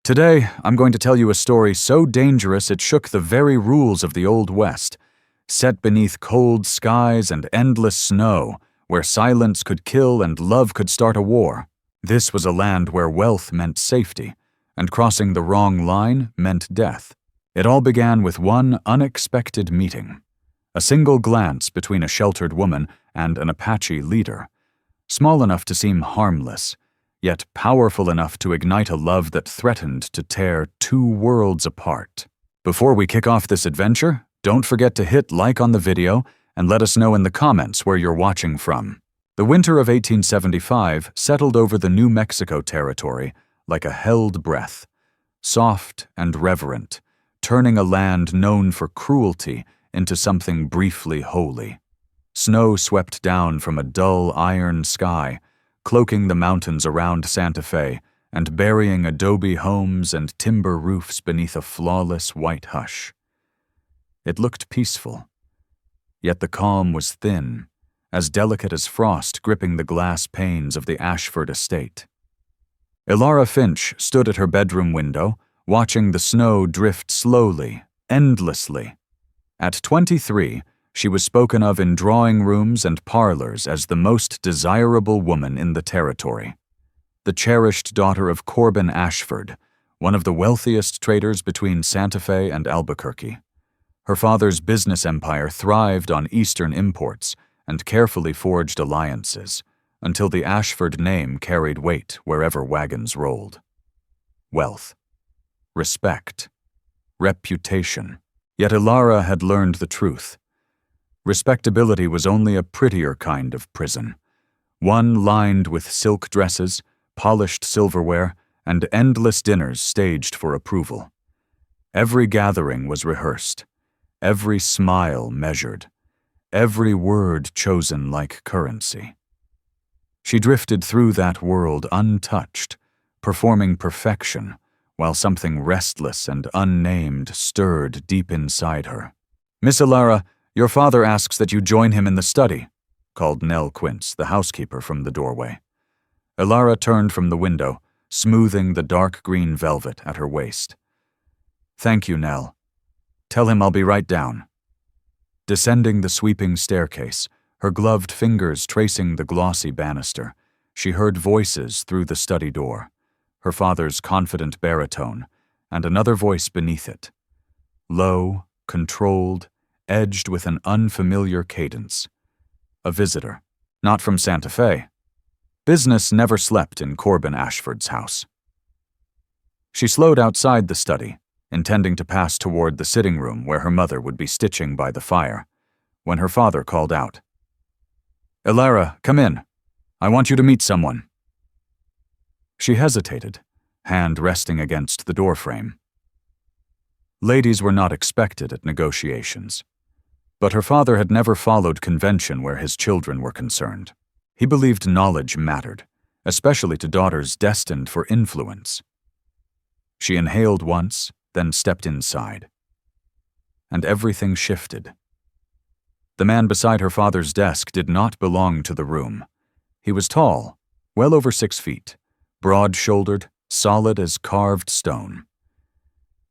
Today, I'm going to tell you a story so dangerous it shook the very rules of the Old West, set beneath cold skies and endless snow, where silence could kill and love could start a war. This was a land where wealth meant safety, and crossing the wrong line meant death. It all began with one unexpected meeting. A single glance between a sheltered woman and an Apache leader, small enough to seem harmless, yet powerful enough to ignite a love that threatened to tear two worlds apart. Before we kick off this adventure, don't forget to hit like on the video and let us know in the comments where you're watching from. The winter of 1875 settled over the New Mexico territory like a held breath, soft and reverent, turning a land known for cruelty into something briefly holy. Snow swept down from a dull iron sky, cloaking the mountains around Santa Fe and burying adobe homes and timber roofs beneath a flawless white hush. It looked peaceful, yet the calm was thin, as delicate as frost gripping the glass panes of the Ashford estate. Elara Finch stood at her bedroom window, watching the snow drift slowly, endlessly. At 23, she was spoken of in drawing rooms and parlors as the most desirable woman in the territory. The cherished daughter of Corbin Ashford, one of the wealthiest traders between Santa Fe and Albuquerque. Her father's business empire thrived on Eastern imports and carefully forged alliances, until the Ashford name carried weight wherever wagons rolled. Wealth, respect, reputation. Yet Elara had learned the truth. Respectability was only a prettier kind of prison, one lined with silk dresses, polished silverware, and endless dinners staged for approval. Every gathering was rehearsed, every smile measured, every word chosen like currency. She drifted through that world untouched, performing perfection, while something restless and unnamed stirred deep inside her. "Miss Elara, your father asks that you join him in the study," called Nell Quince, the housekeeper, from the doorway. Elara turned from the window, smoothing the dark green velvet at her waist. "Thank you, Nell. Tell him I'll be right down." Descending the sweeping staircase, her gloved fingers tracing the glossy banister, she heard voices through the study door, her father's confident baritone, and another voice beneath it. Low, controlled, edged with an unfamiliar cadence. A visitor, not from Santa Fe. Business never slept in Corbin Ashford's house. She slowed outside the study, intending to pass toward the sitting room where her mother would be stitching by the fire, when her father called out, "Elara, come in. I want you to meet someone." She hesitated, hand resting against the doorframe. Ladies were not expected at negotiations. But her father had never followed convention where his children were concerned. He believed knowledge mattered, especially to daughters destined for influence. She inhaled once, then stepped inside. And everything shifted. The man beside her father's desk did not belong to the room. He was tall, well over 6 feet, broad-shouldered, solid as carved stone.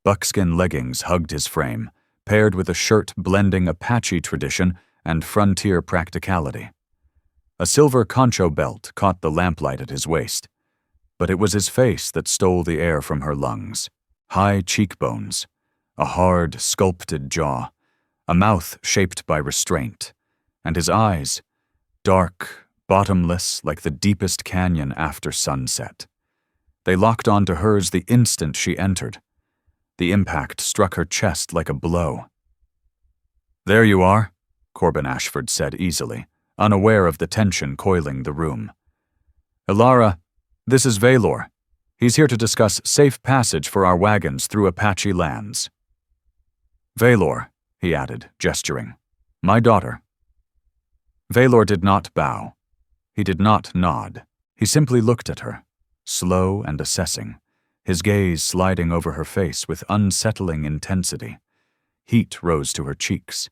Buckskin leggings hugged his frame, paired with a shirt blending Apache tradition and frontier practicality. A silver concho belt caught the lamplight at his waist, but it was his face that stole the air from her lungs. High cheekbones, a hard, sculpted jaw, a mouth shaped by restraint, and his eyes, dark, bottomless like the deepest canyon after sunset. They locked onto hers the instant she entered. The impact struck her chest like a blow. "There you are," Corbin Ashford said easily, unaware of the tension coiling the room. "Elara, this is Vaelor. He's here to discuss safe passage for our wagons through Apache lands." "Vaelor," he added, gesturing. "My daughter." Vaelor did not bow. He did not nod. He simply looked at her, slow and assessing, his gaze sliding over her face with unsettling intensity. Heat rose to her cheeks.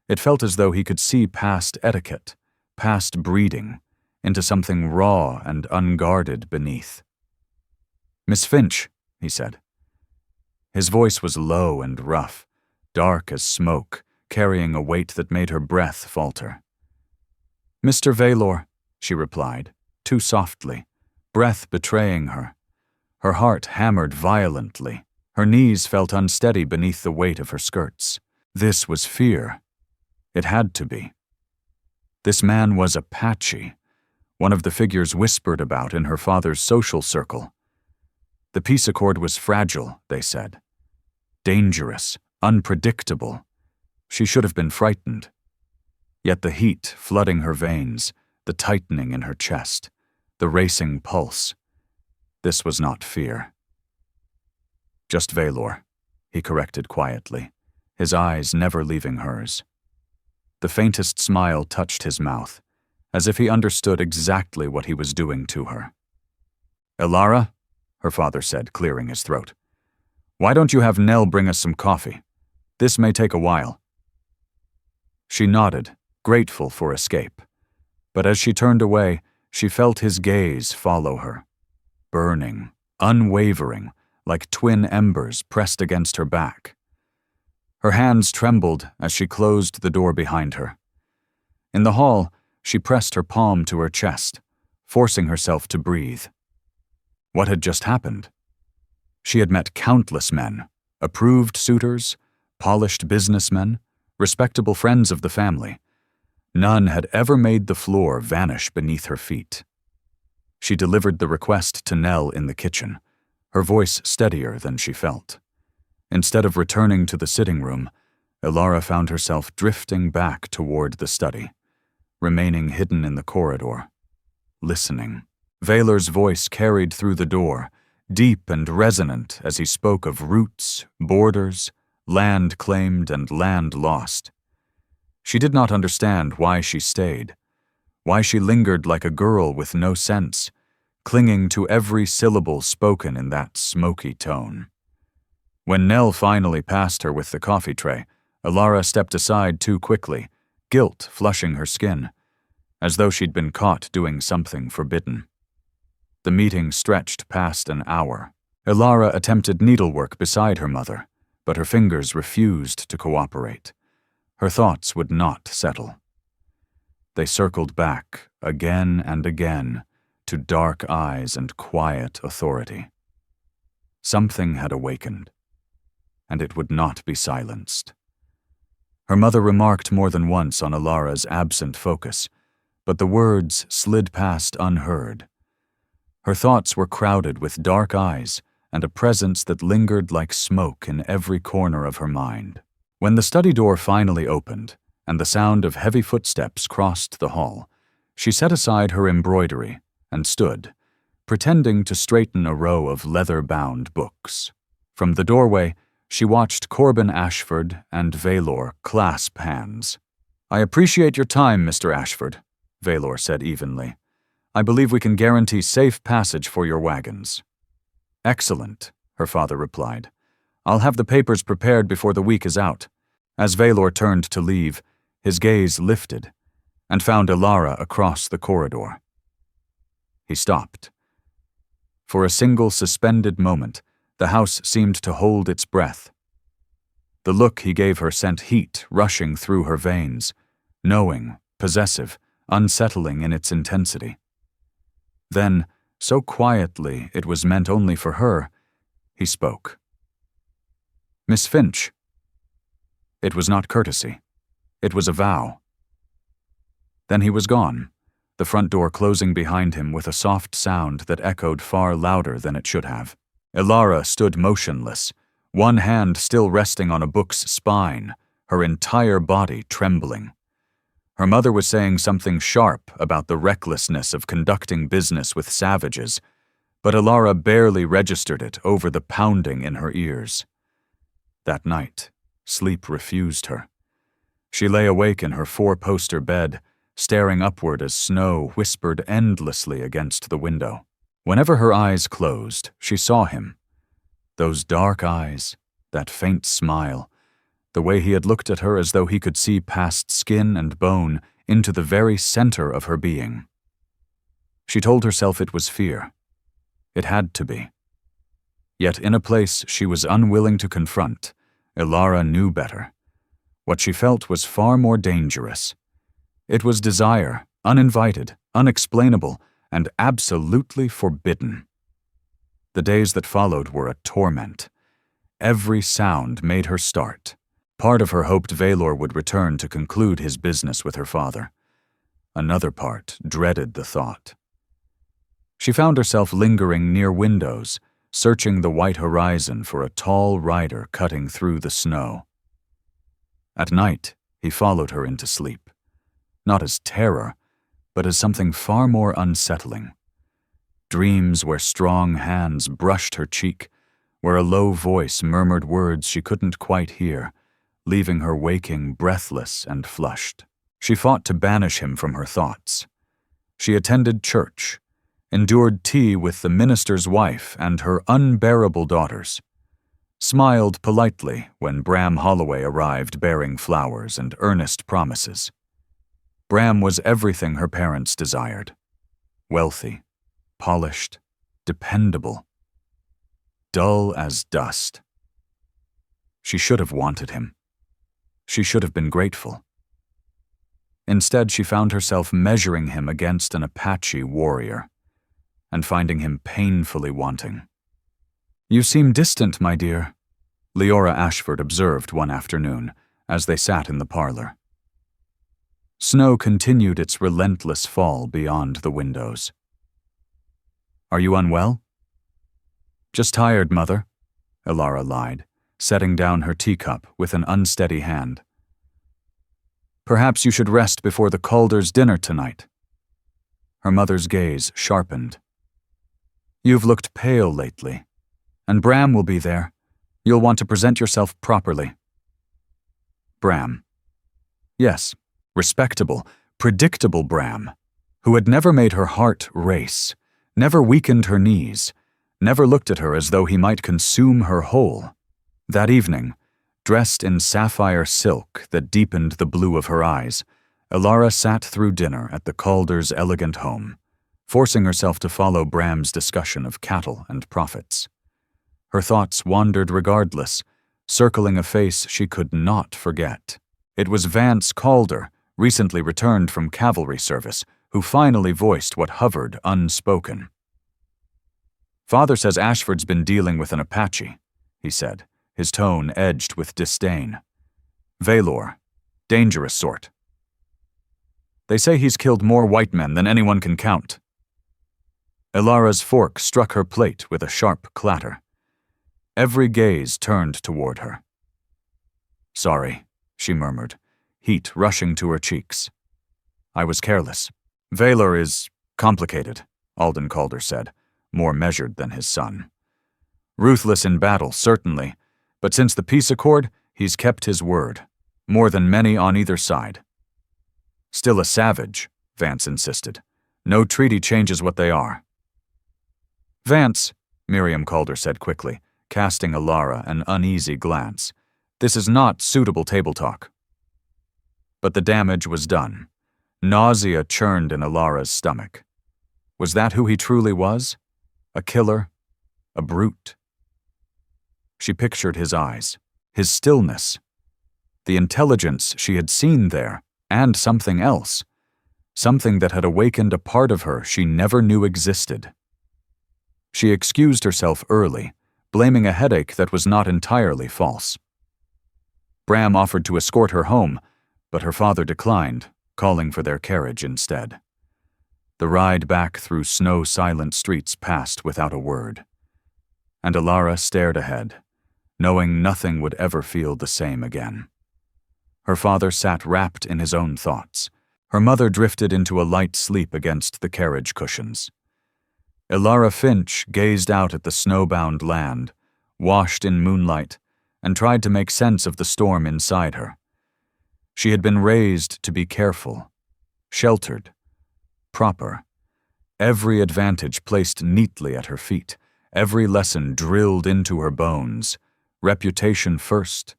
It felt as though he could see past etiquette, past breeding, into something raw and unguarded beneath. "Miss Finch," he said. His voice was low and rough, dark as smoke, carrying a weight that made her breath falter. "Mr. Vaelor," she replied, too softly, breath betraying her. Her heart hammered violently. Her knees felt unsteady beneath the weight of her skirts. This was fear. It had to be. This man was Apache, one of the figures whispered about in her father's social circle. The peace accord was fragile, they said. Dangerous, unpredictable. She should have been frightened. Yet the heat flooding her veins, the tightening in her chest, the racing pulse. This was not fear. "Just Vaelor," he corrected quietly, his eyes never leaving hers. The faintest smile touched his mouth, as if he understood exactly what he was doing to her. "Elara," her father said, clearing his throat, "why don't you have Nell bring us some coffee? This may take a while." She nodded, grateful for escape. But as she turned away, she felt his gaze follow her. Burning, unwavering, like twin embers pressed against her back. Her hands trembled as she closed the door behind her. In the hall, she pressed her palm to her chest, forcing herself to breathe. What had just happened? She had met countless men, approved suitors, polished businessmen, respectable friends of the family. None had ever made the floor vanish beneath her feet. She delivered the request to Nell in the kitchen, her voice steadier than she felt. Instead of returning to the sitting room, Elara found herself drifting back toward the study, remaining hidden in the corridor, listening. Vaelor's voice carried through the door, deep and resonant as he spoke of roots, borders, land claimed and land lost. She did not understand why she stayed, why she lingered like a girl with no sense, clinging to every syllable spoken in that smoky tone. When Nell finally passed her with the coffee tray, Elara stepped aside too quickly, guilt flushing her skin, as though she'd been caught doing something forbidden. The meeting stretched past an hour. Elara attempted needlework beside her mother, but her fingers refused to cooperate. Her thoughts would not settle. They circled back, again and again, to dark eyes and quiet authority. Something had awakened, and it would not be silenced. Her mother remarked more than once on Elara's absent focus, but the words slid past unheard. Her thoughts were crowded with dark eyes and a presence that lingered like smoke in every corner of her mind. When the study door finally opened and the sound of heavy footsteps crossed the hall, she set aside her embroidery and stood, pretending to straighten a row of leather-bound books. From the doorway, she watched Corbin Ashford and Vaelor clasp hands. "I appreciate your time, Mr. Ashford," Vaelor said evenly. "I believe we can guarantee safe passage for your wagons." "Excellent," her father replied. "I'll have the papers prepared before the week is out." As Vaelor turned to leave, his gaze lifted and found Elara across the corridor. He stopped. For a single suspended moment, the house seemed to hold its breath. The look he gave her sent heat rushing through her veins, knowing, possessive, unsettling in its intensity. Then, so quietly it was meant only for her, he spoke. "Miss Finch." It was not courtesy. It was a vow. Then he was gone, the front door closing behind him with a soft sound that echoed far louder than it should have. Elara stood motionless, one hand still resting on a book's spine, her entire body trembling. Her mother was saying something sharp about the recklessness of conducting business with savages, but Elara barely registered it over the pounding in her ears. That night, sleep refused her. She lay awake in her four-poster bed, staring upward as snow whispered endlessly against the window. Whenever her eyes closed, she saw him. Those dark eyes, that faint smile, the way he had looked at her as though he could see past skin and bone into the very center of her being. She told herself it was fear. It had to be. Yet in a place she was unwilling to confront, Elara knew better. What she felt was far more dangerous. It was desire, uninvited, unexplainable, and absolutely forbidden. The days that followed were a torment. Every sound made her start. Part of her hoped Vaelor would return to conclude his business with her father. Another part dreaded the thought. She found herself lingering near windows, searching the white horizon for a tall rider cutting through the snow. At night, he followed her into sleep, not as terror, but as something far more unsettling. Dreams where strong hands brushed her cheek, where a low voice murmured words she couldn't quite hear, leaving her waking breathless and flushed. She fought to banish him from her thoughts. She attended church, endured tea with the minister's wife and her unbearable daughters, smiled politely when Bram Holloway arrived bearing flowers and earnest promises. Bram was everything her parents desired. Wealthy, polished, dependable, dull as dust. She should have wanted him. She should have been grateful. Instead, she found herself measuring him against an Apache warrior, and finding him painfully wanting. "You seem distant, my dear," Leora Ashford observed one afternoon as they sat in the parlor. Snow continued its relentless fall beyond the windows. "Are you unwell?" "Just tired, Mother," Elara lied, setting down her teacup with an unsteady hand. "Perhaps you should rest before the Calder's dinner tonight." Her mother's gaze sharpened. "You've looked pale lately, and Bram will be there. You'll want to present yourself properly." Bram. Yes, respectable, predictable Bram, who had never made her heart race, never weakened her knees, never looked at her as though he might consume her whole. That evening, dressed in sapphire silk that deepened the blue of her eyes, Elara sat through dinner at the Calder's elegant home, forcing herself to follow Bram's discussion of cattle and profits. Her thoughts wandered regardless, circling a face she could not forget. It was Vance Calder, recently returned from cavalry service, who finally voiced what hovered unspoken. "Father says Ashford's been dealing with an Apache," he said, his tone edged with disdain. "Vaelor, dangerous sort. They say he's killed more white men than anyone can count." Elara's fork struck her plate with a sharp clatter. Every gaze turned toward her. "Sorry," she murmured, heat rushing to her cheeks. "I was careless. Vaelor is complicated," Alden Calder said, more measured than his son. "Ruthless in battle, certainly, but since the peace accord, he's kept his word, more than many on either side." "Still a savage," Vance insisted. "No treaty changes what they are." "Vance," Miriam Calder said quickly, casting Elara an uneasy glance, "this is not suitable table talk." But the damage was done. Nausea churned in Elara's stomach. Was that who he truly was? A killer? A brute? She pictured his eyes, his stillness, the intelligence she had seen there, and something else, something that had awakened a part of her she never knew existed. She excused herself early, blaming a headache that was not entirely false. Bram offered to escort her home, but her father declined, calling for their carriage instead. The ride back through snow-silent streets passed without a word, and Elara stared ahead, knowing nothing would ever feel the same again. Her father sat wrapped in his own thoughts. Her mother drifted into a light sleep against the carriage cushions. Elara Finch gazed out at the snowbound land, washed in moonlight, and tried to make sense of the storm inside her. She had been raised to be careful, sheltered, proper, every advantage placed neatly at her feet, every lesson drilled into her bones, reputation first,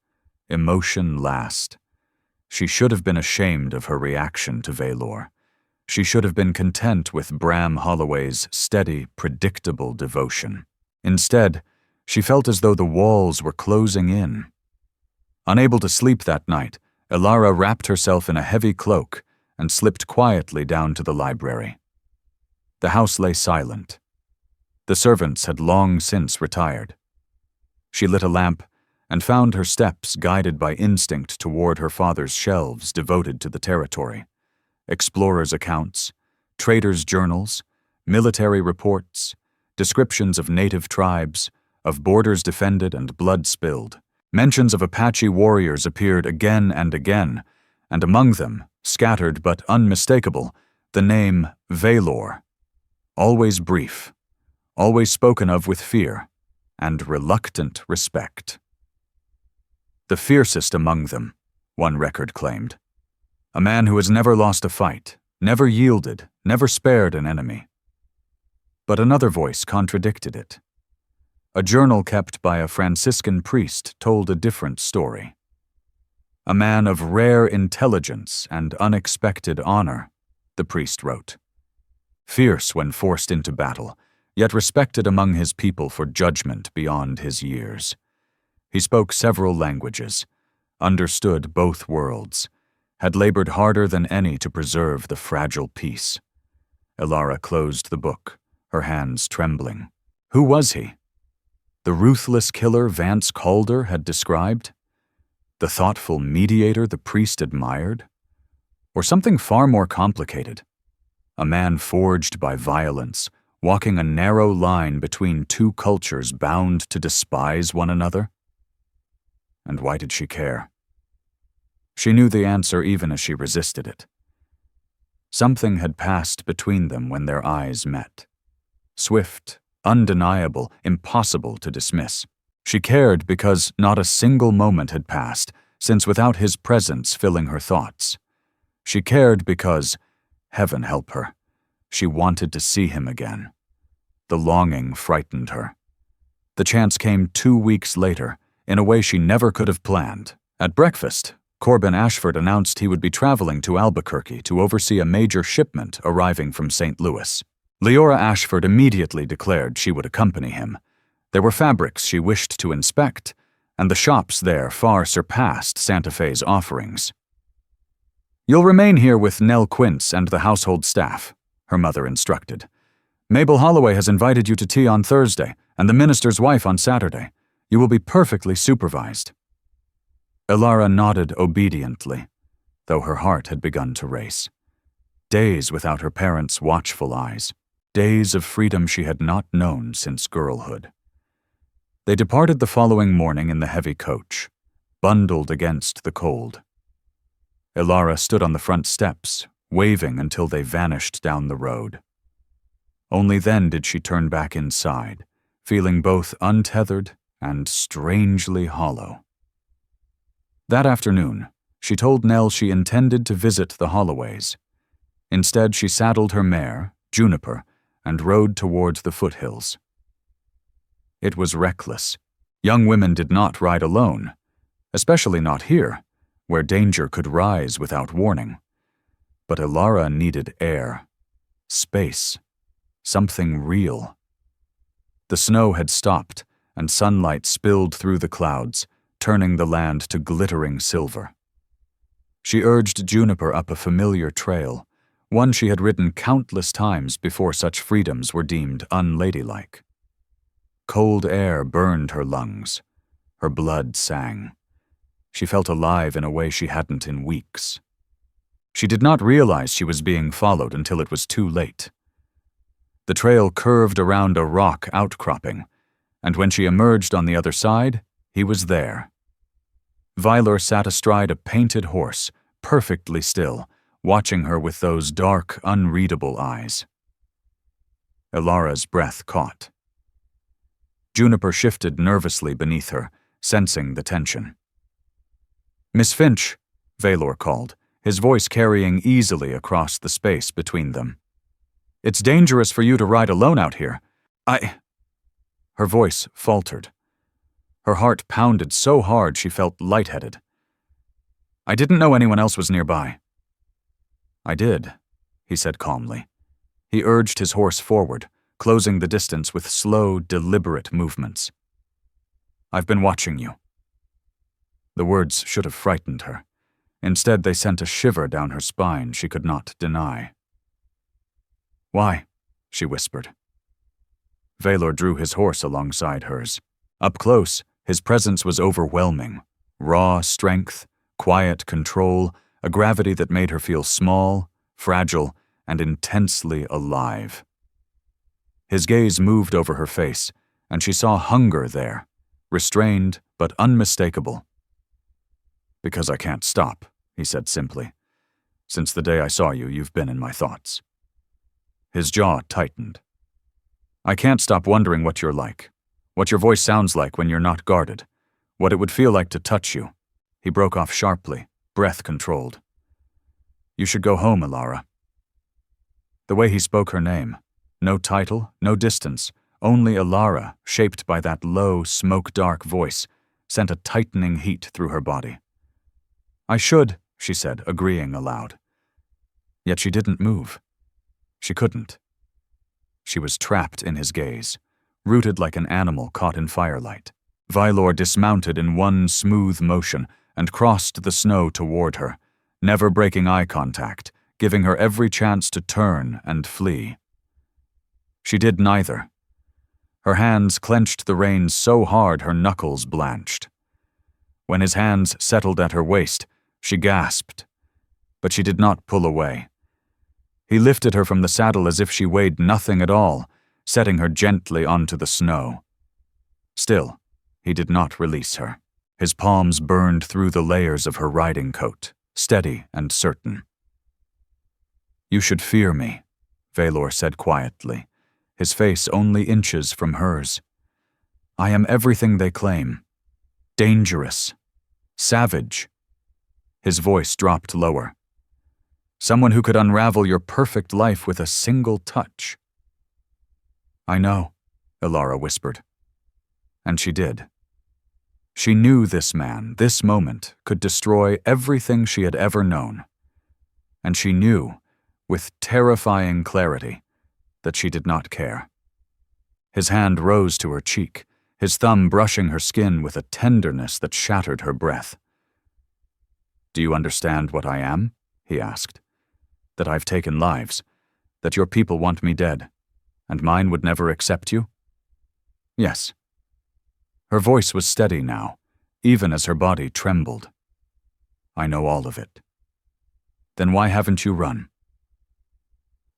emotion last. She should have been ashamed of her reaction to Vaelor. She should have been content with Bram Holloway's steady, predictable devotion. Instead, She felt as though the walls were closing in. Unable to sleep that night, Elara wrapped herself in a heavy cloak and slipped quietly down to the library. The house lay silent. The servants had long since retired. She lit a lamp and found her steps guided by instinct toward her father's shelves devoted to the territory. Explorers' accounts, traders' journals, military reports, descriptions of native tribes, of borders defended and blood spilled. Mentions of Apache warriors appeared again, and among them, scattered but unmistakable, the name Vaelor. Always brief, always spoken of with fear and reluctant respect. The fiercest among them, one record claimed. A man who has never lost a fight, never yielded, never spared an enemy. But another voice contradicted it. A journal kept by a Franciscan priest told a different story. A man of rare intelligence and unexpected honor, the priest wrote. Fierce when forced into battle, yet respected among his people for judgment beyond his years. He spoke several languages, understood both worlds, had labored harder than any to preserve the fragile peace. Elara closed the book, her hands trembling. Who was he? The ruthless killer Vance Calder had described? The thoughtful mediator the priest admired? Or something far more complicated? A man forged by violence, walking a narrow line between two cultures bound to despise one another? And why did she care? She knew the answer even as she resisted it. Something had passed between them when their eyes met. Swift, undeniable, impossible to dismiss. She cared because not a single moment had passed since without his presence filling her thoughts. She cared because, heaven help her, she wanted to see him again. The longing frightened her. The chance came 2 weeks later, in a way she never could have planned. At breakfast, Corbin Ashford announced he would be traveling to Albuquerque to oversee a major shipment arriving from St. Louis. Leora Ashford immediately declared she would accompany him. There were fabrics she wished to inspect, and the shops there far surpassed Santa Fe's offerings. "You'll remain here with Nell Quince and the household staff," her mother instructed. "Mabel Holloway has invited you to tea on Thursday, and the minister's wife on Saturday. You will be perfectly supervised." Elara nodded obediently, though her heart had begun to race. Days without her parents' watchful eyes. Days of freedom she had not known since girlhood. They departed the following morning in the heavy coach, bundled against the cold. Elara stood on the front steps, waving until they vanished down the road. Only then did she turn back inside, feeling both untethered and strangely hollow. That afternoon, she told Nell she intended to visit the Holloways. Instead, she saddled her mare, Juniper, and rode towards the foothills. It was reckless. Young women did not ride alone, especially not here, where danger could rise without warning. But Elara needed air, space, something real. The snow had stopped, and sunlight spilled through the clouds, turning the land to glittering silver. She urged Juniper up a familiar trail, one she had ridden countless times before such freedoms were deemed unladylike. Cold air burned her lungs. Her blood sang. She felt alive in a way she hadn't in weeks. She did not realize she was being followed until it was too late. The trail curved around a rock outcropping, and when she emerged on the other side, he was there. Vaelor sat astride a painted horse, perfectly still, watching her with those dark, unreadable eyes. Elara's breath caught. Juniper shifted nervously beneath her, sensing the tension. "Miss Finch," Vaelor called, his voice carrying easily across the space between them. "It's dangerous for you to ride alone out here. Her voice faltered. Her heart pounded so hard she felt lightheaded. "I didn't know anyone else was nearby." "I did," he said calmly. He urged his horse forward, closing the distance with slow, deliberate movements. I've been watching you." The words should have frightened her. Instead, they sent a shiver down her spine she could not deny. "Why?" she whispered. Vaelor drew his horse alongside hers. Up close, his presence was overwhelming. Raw strength, quiet control, a gravity that made her feel small, fragile, and intensely alive. His gaze moved over her face, and she saw hunger there, restrained but unmistakable. "Because I can't stop," he said simply. "Since the day I saw you, you've been in my thoughts." His jaw tightened. "I can't stop wondering what you're like, what your voice sounds like when you're not guarded, what it would feel like to touch you." He broke off sharply, breath controlled. "You should go home, Elara." The way he spoke her name, no title, no distance, only Elara, shaped by that low, smoke-dark voice, sent a tightening heat through her body. "I should," she said, agreeing aloud. Yet she didn't move. She couldn't. She was trapped in his gaze, rooted like an animal caught in firelight. Vaelor dismounted in one smooth motion and crossed the snow toward her, never breaking eye contact, giving her every chance to turn and flee. She did neither. Her hands clenched the reins so hard her knuckles blanched. When his hands settled at her waist, she gasped, but she did not pull away. He lifted her from the saddle as if she weighed nothing at all, setting her gently onto the snow. Still, he did not release her. His palms burned through the layers of her riding coat, steady and certain. "You should fear me," Vaelor said quietly, his face only inches from hers. "I am everything they claim. Dangerous. Savage." His voice dropped lower. "Someone who could unravel your perfect life with a single touch." "I know," Elara whispered. And she did. She knew this man, this moment, could destroy everything she had ever known. And she knew, with terrifying clarity, that she did not care. His hand rose to her cheek, his thumb brushing her skin with a tenderness that shattered her breath. "Do you understand what I am?" he asked. "That I've taken lives, that your people want me dead, and mine would never accept you?" "Yes." Her voice was steady now, even as her body trembled. "I know all of it." "Then why haven't you run?"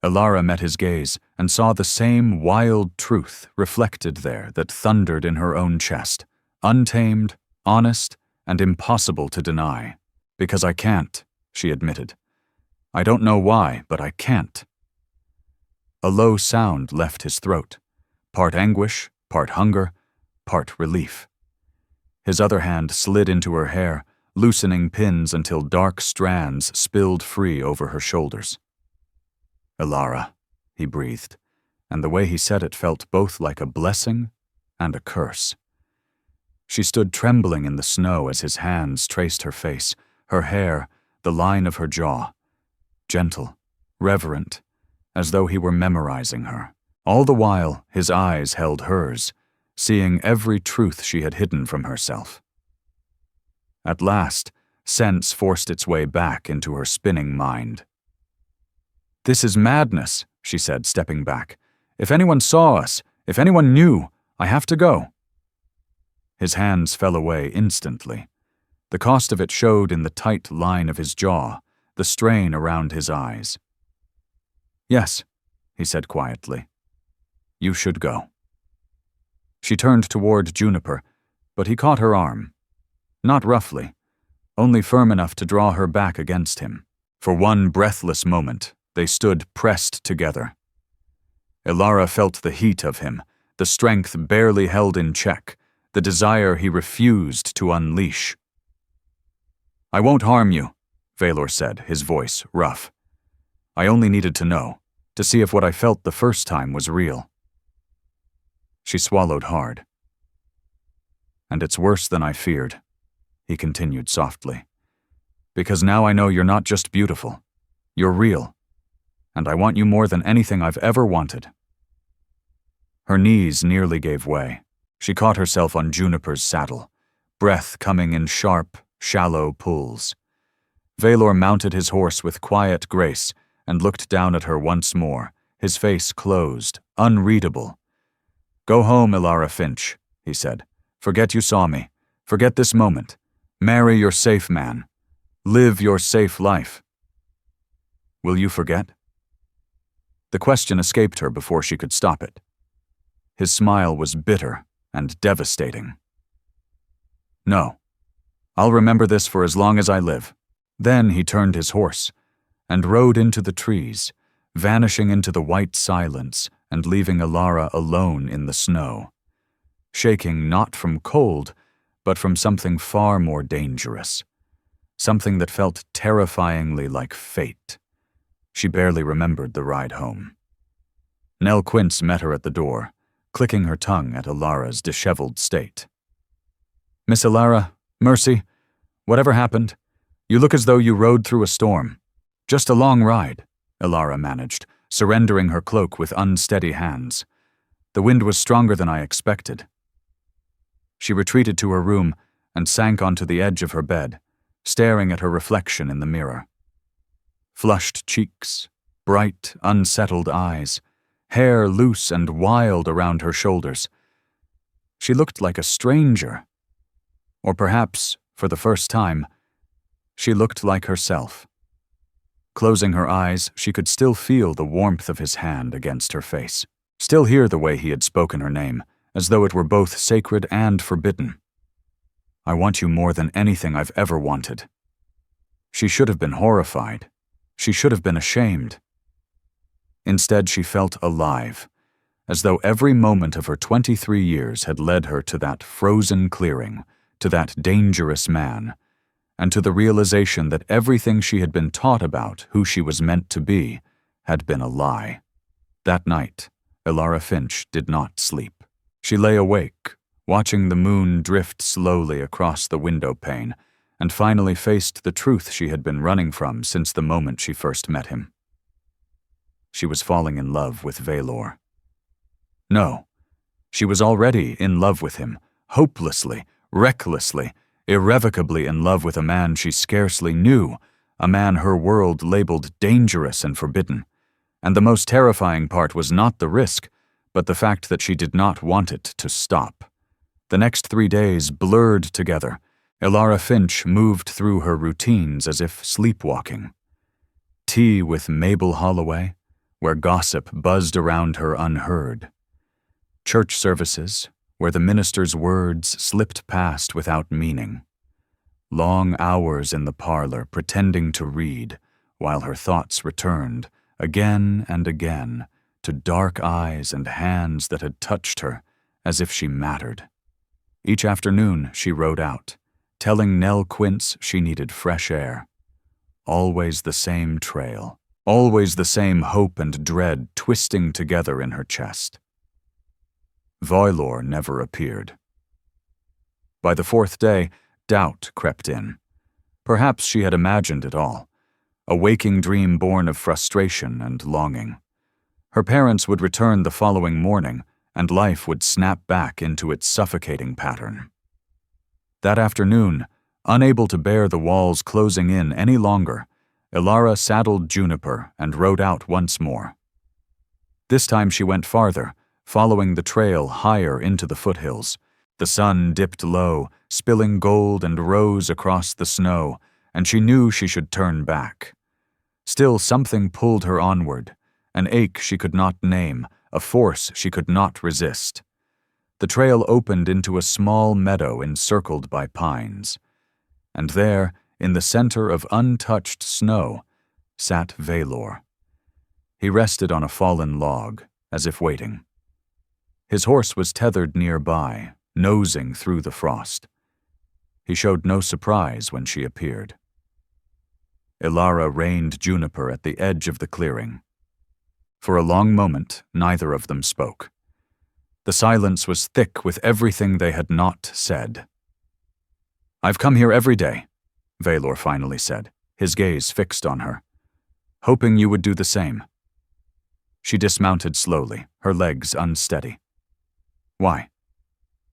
Elara met his gaze and saw the same wild truth reflected there that thundered in her own chest, untamed, honest, and impossible to deny. "Because I can't," she admitted. "I don't know why, but I can't." A low sound left his throat, part anguish, part hunger, part relief. His other hand slid into her hair, loosening pins until dark strands spilled free over her shoulders. "Elara," he breathed, and the way he said it felt both like a blessing and a curse. She stood trembling in the snow as his hands traced her face, her hair, the line of her jaw. Gentle, reverent, as though he were memorizing her. All the while, his eyes held hers, seeing every truth she had hidden from herself. At last, sense forced its way back into her spinning mind. "This is madness," she said, stepping back. "If anyone saw us, if anyone knew, I have to go." His hands fell away instantly. The cost of it showed in the tight line of his jaw, the strain around his eyes. "Yes," he said quietly. "You should go." She turned toward Juniper, but he caught her arm. Not roughly, only firm enough to draw her back against him. For one breathless moment, they stood pressed together. Elara felt the heat of him, the strength barely held in check, the desire he refused to unleash. "I won't harm you," Vaelor said, his voice rough. "I only needed to know, to see if what I felt the first time was real." She swallowed hard. "And it's worse than I feared," he continued softly. "Because now I know you're not just beautiful. You're real. And I want you more than anything I've ever wanted." Her knees nearly gave way. She caught herself on Juniper's saddle, breath coming in sharp, shallow pulls. Vaelor mounted his horse with quiet grace and looked down at her once more, his face closed, unreadable. "Go home, Elara Finch," he said. "Forget you saw me. Forget this moment. Marry your safe man. Live your safe life." "Will you forget?" The question escaped her before she could stop it. His smile was bitter and devastating. "No. I'll remember this for as long as I live." Then he turned his horse and rode into the trees, vanishing into the white silence and leaving Elara alone in the snow, shaking not from cold, but from something far more dangerous, something that felt terrifyingly like fate. She barely remembered the ride home. Nell Quince met her at the door, clicking her tongue at Elara's disheveled state. "Miss Elara, mercy, whatever happened? You look as though you rode through a storm." "Just a long ride," Elara managed, surrendering her cloak with unsteady hands. "The wind was stronger than I expected." She retreated to her room and sank onto the edge of her bed, staring at her reflection in the mirror. Flushed cheeks, bright, unsettled eyes, hair loose and wild around her shoulders. She looked like a stranger. Or perhaps, for the first time, she looked like herself. Closing her eyes, she could still feel the warmth of his hand against her face, still hear the way he had spoken her name, as though it were both sacred and forbidden. "I want you more than anything I've ever wanted." She should have been horrified. She should have been ashamed. Instead, she felt alive, as though every moment of her 23 years had led her to that frozen clearing, to that dangerous man, and to the realization that everything she had been taught about who she was meant to be had been a lie. That night, Elara Finch did not sleep. She lay awake, watching the moon drift slowly across the window pane, and finally faced the truth she had been running from since the moment she first met him. She was falling in love with Vaelor. No, she was already in love with him, hopelessly, recklessly, irrevocably in love with a man she scarcely knew, a man her world labeled dangerous and forbidden. And the most terrifying part was not the risk, but the fact that she did not want it to stop. The next 3 days blurred together. Elara Finch moved through her routines as if sleepwalking. Tea with Mabel Holloway, where gossip buzzed around her unheard. Church services, where the minister's words slipped past without meaning. Long hours in the parlor pretending to read, while her thoughts returned, again and again, to dark eyes and hands that had touched her as if she mattered. Each afternoon she rode out, telling Nell Quince she needed fresh air. Always the same trail, always the same hope and dread twisting together in her chest. Vaelor never appeared. By the 4th day, doubt crept in. Perhaps she had imagined it all, a waking dream born of frustration and longing. Her parents would return the following morning, and life would snap back into its suffocating pattern. That afternoon, unable to bear the walls closing in any longer, Elara saddled Juniper and rode out once more. This time she went farther, following the trail higher into the foothills. The sun dipped low, spilling gold and rose across the snow, and she knew she should turn back. Still something pulled her onward, an ache she could not name, a force she could not resist. The trail opened into a small meadow encircled by pines, and there, in the center of untouched snow, sat Vaelor. He rested on a fallen log, as if waiting. His horse was tethered nearby, nosing through the frost. He showed no surprise when she appeared. Elara reined Juniper at the edge of the clearing. For a long moment, neither of them spoke. The silence was thick with everything they had not said. "I've come here every day," Vaelor finally said, his gaze fixed on her. "Hoping you would do the same." She dismounted slowly, her legs unsteady. "Why?"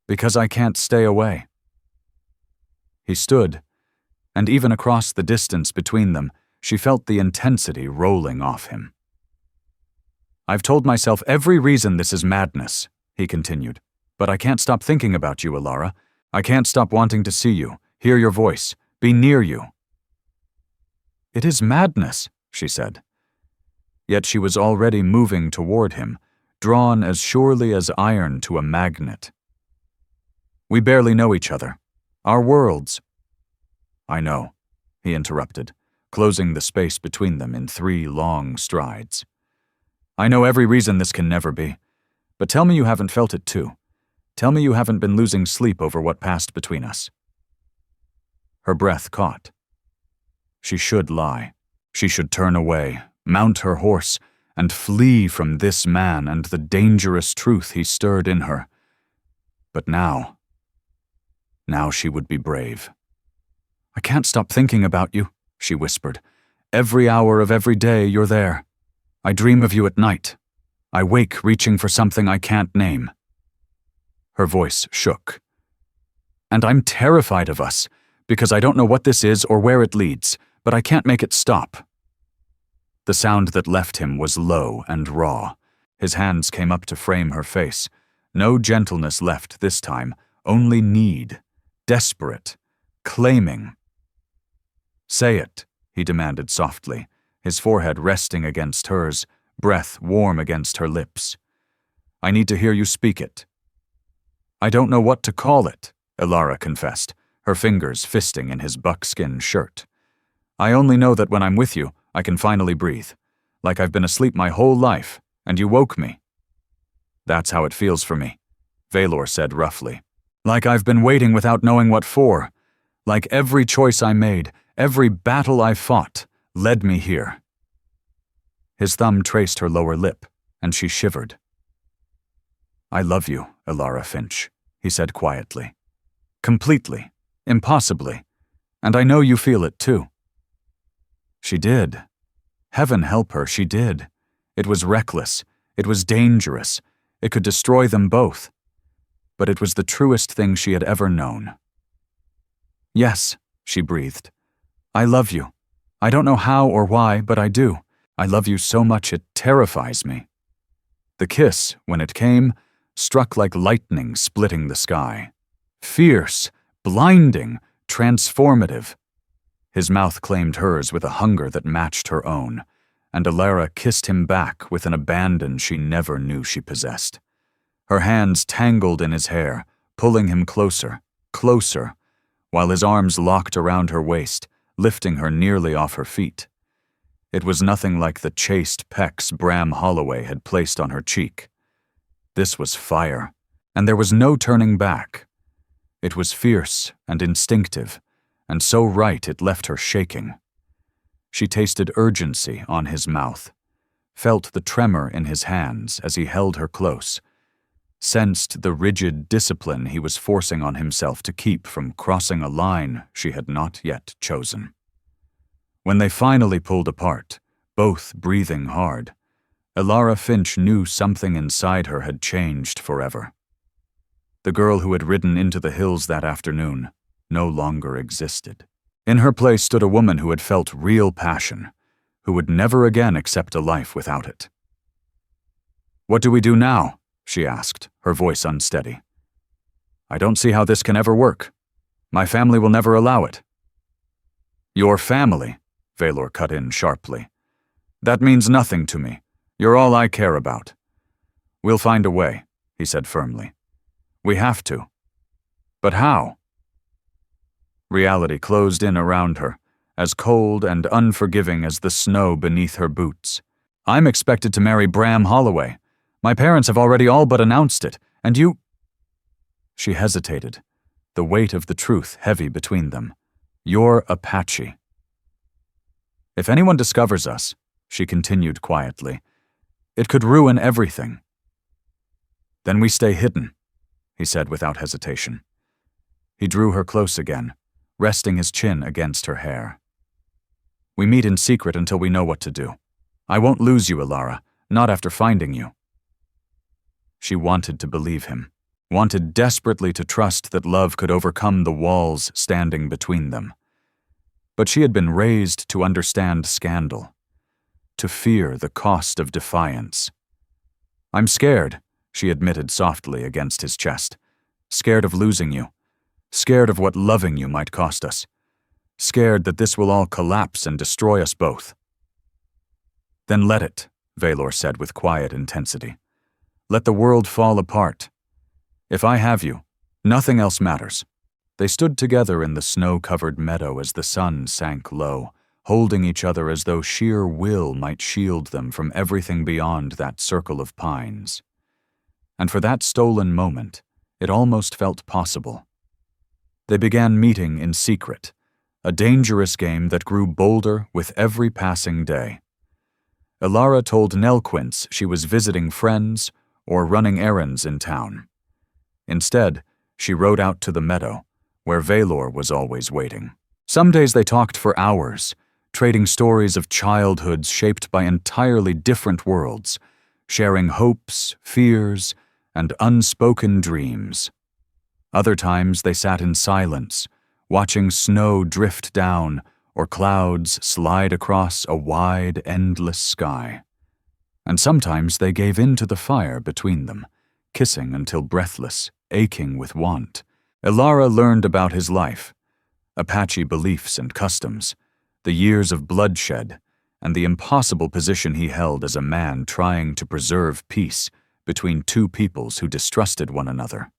Because I can't stay away. He stood, and even across the distance between them, she felt the intensity rolling off him. I've told myself every reason this is madness, he continued, but I can't stop thinking about you, Elara. I can't stop wanting to see you, hear your voice, be near you. It is madness, she said. Yet she was already moving toward him, drawn as surely as iron to a magnet. We barely know each other. Our worlds. I know, he interrupted, closing the space between them in 3 long strides. I know every reason this can never be, but tell me you haven't felt it too. Tell me you haven't been losing sleep over what passed between us. Her breath caught. She should lie. She should turn away, mount her horse, and flee from this man and the dangerous truth he stirred in her. But now she would be brave. I can't stop thinking about you, she whispered. Every hour of every day you're there. I dream of you at night. I wake reaching for something I can't name. Her voice shook. And I'm terrified of us, because I don't know what this is or where it leads, but I can't make it stop. The sound that left him was low and raw. His hands came up to frame her face. No gentleness left this time, only need. Desperate. Claiming. Say it, he demanded softly, his forehead resting against hers, breath warm against her lips. I need to hear you speak it. I don't know what to call it, Elara confessed, her fingers fisting in his buckskin shirt. I only know that when I'm with you, I can finally breathe, like I've been asleep my whole life, and you woke me. That's how it feels for me, Vaelor said roughly. Like I've been waiting without knowing what for. Like every choice I made, every battle I fought, led me here. His thumb traced her lower lip, and she shivered. I love you, Elara Finch, he said quietly. Completely, impossibly, and I know you feel it too. She did. Heaven help her, she did. It was reckless. It was dangerous. It could destroy them both. But it was the truest thing she had ever known. Yes, she breathed. I love you. I don't know how or why, but I do. I love you so much it terrifies me. The kiss, when it came, struck like lightning splitting the sky. Fierce, blinding, transformative. His mouth claimed hers with a hunger that matched her own, and Elara kissed him back with an abandon she never knew she possessed. Her hands tangled in his hair, pulling him closer, closer, while his arms locked around her waist, lifting her nearly off her feet. It was nothing like the chaste pecks Bram Holloway had placed on her cheek. This was fire, and there was no turning back. It was fierce and instinctive, and so right it left her shaking. She tasted urgency on his mouth, felt the tremor in his hands as he held her close, sensed the rigid discipline he was forcing on himself to keep from crossing a line she had not yet chosen. When they finally pulled apart, both breathing hard, Elara Finch knew something inside her had changed forever. The girl who had ridden into the hills that afternoon no longer existed. In her place stood a woman who had felt real passion, who would never again accept a life without it. What do we do now? She asked, her voice unsteady. I don't see how this can ever work. My family will never allow it. Your family, Vaelor cut in sharply. That means nothing to me. You're all I care about. We'll find a way, he said firmly. We have to. But how? Reality closed in around her, as cold and unforgiving as the snow beneath her boots. I'm expected to marry Bram Holloway. My parents have already all but announced it, and you— She hesitated, the weight of the truth heavy between them. You're Apache. If anyone discovers us, she continued quietly, it could ruin everything. Then we stay hidden, he said without hesitation. He drew her close again, resting his chin against her hair. We meet in secret until we know what to do. I won't lose you, Elara, not after finding you. She wanted to believe him. wanted desperately to trust that love could overcome the walls standing between them. But she had been raised to understand scandal, to fear the cost of defiance. "I'm scared," she admitted softly against his chest. "Scared of losing you. Scared of what loving you might cost us. Scared that this will all collapse and destroy us both." "Then let it," Vaelor said with quiet intensity. "Let the world fall apart. If I have you, nothing else matters." They stood together in the snow-covered meadow as the sun sank low, holding each other as though sheer will might shield them from everything beyond that circle of pines. And for that stolen moment, it almost felt possible. They began meeting in secret, a dangerous game that grew bolder with every passing day. Elara told Nelquince she was visiting friends or running errands in town. Instead, she rode out to the meadow, where Vaelor was always waiting. Some days they talked for hours, trading stories of childhoods shaped by entirely different worlds, sharing hopes, fears, and unspoken dreams. Other times they sat in silence, watching snow drift down or clouds slide across a wide, endless sky. And sometimes they gave in to the fire between them, kissing until breathless, aching with want. Elara learned about his life, Apache beliefs and customs, the years of bloodshed, and the impossible position he held as a man trying to preserve peace between two peoples who distrusted one another.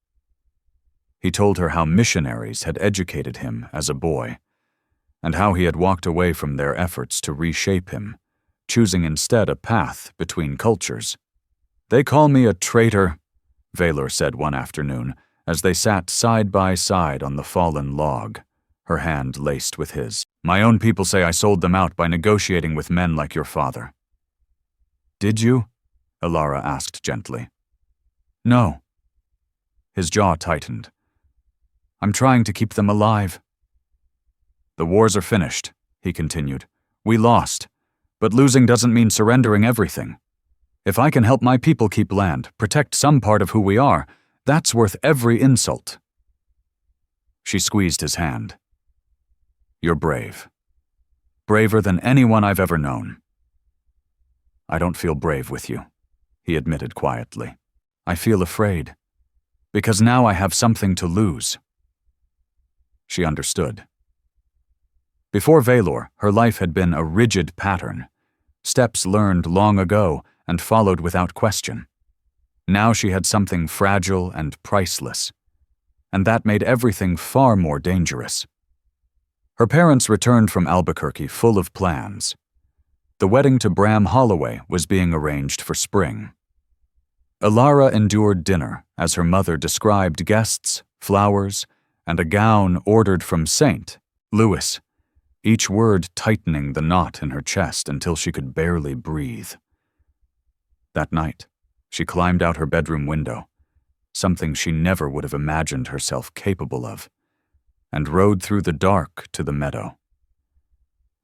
He told her how missionaries had educated him as a boy, and how he had walked away from their efforts to reshape him, choosing instead a path between cultures. "They call me a traitor," Vaelor said one afternoon, as they sat side by side on the fallen log, her hand laced with his. "My own people say I sold them out by negotiating with men like your father." "Did you?" Elara asked gently. "No." His jaw tightened. "I'm trying to keep them alive." "The wars are finished," he continued. "We lost, but losing doesn't mean surrendering everything. If I can help my people keep land, protect some part of who we are, that's worth every insult." She squeezed his hand. "You're brave. Braver than anyone I've ever known." "I don't feel brave with you," he admitted quietly. "I feel afraid, because now I have something to lose." She understood. Before Vaelor, her life had been a rigid pattern, steps learned long ago and followed without question. Now she had something fragile and priceless, and that made everything far more dangerous. Her parents returned from Albuquerque full of plans. The wedding to Bram Holloway was being arranged for spring. Elara endured dinner as her mother described guests, flowers, and a gown ordered from St. Louis, each word tightening the knot in her chest until she could barely breathe. That night, she climbed out her bedroom window, something she never would have imagined herself capable of, and rode through the dark to the meadow.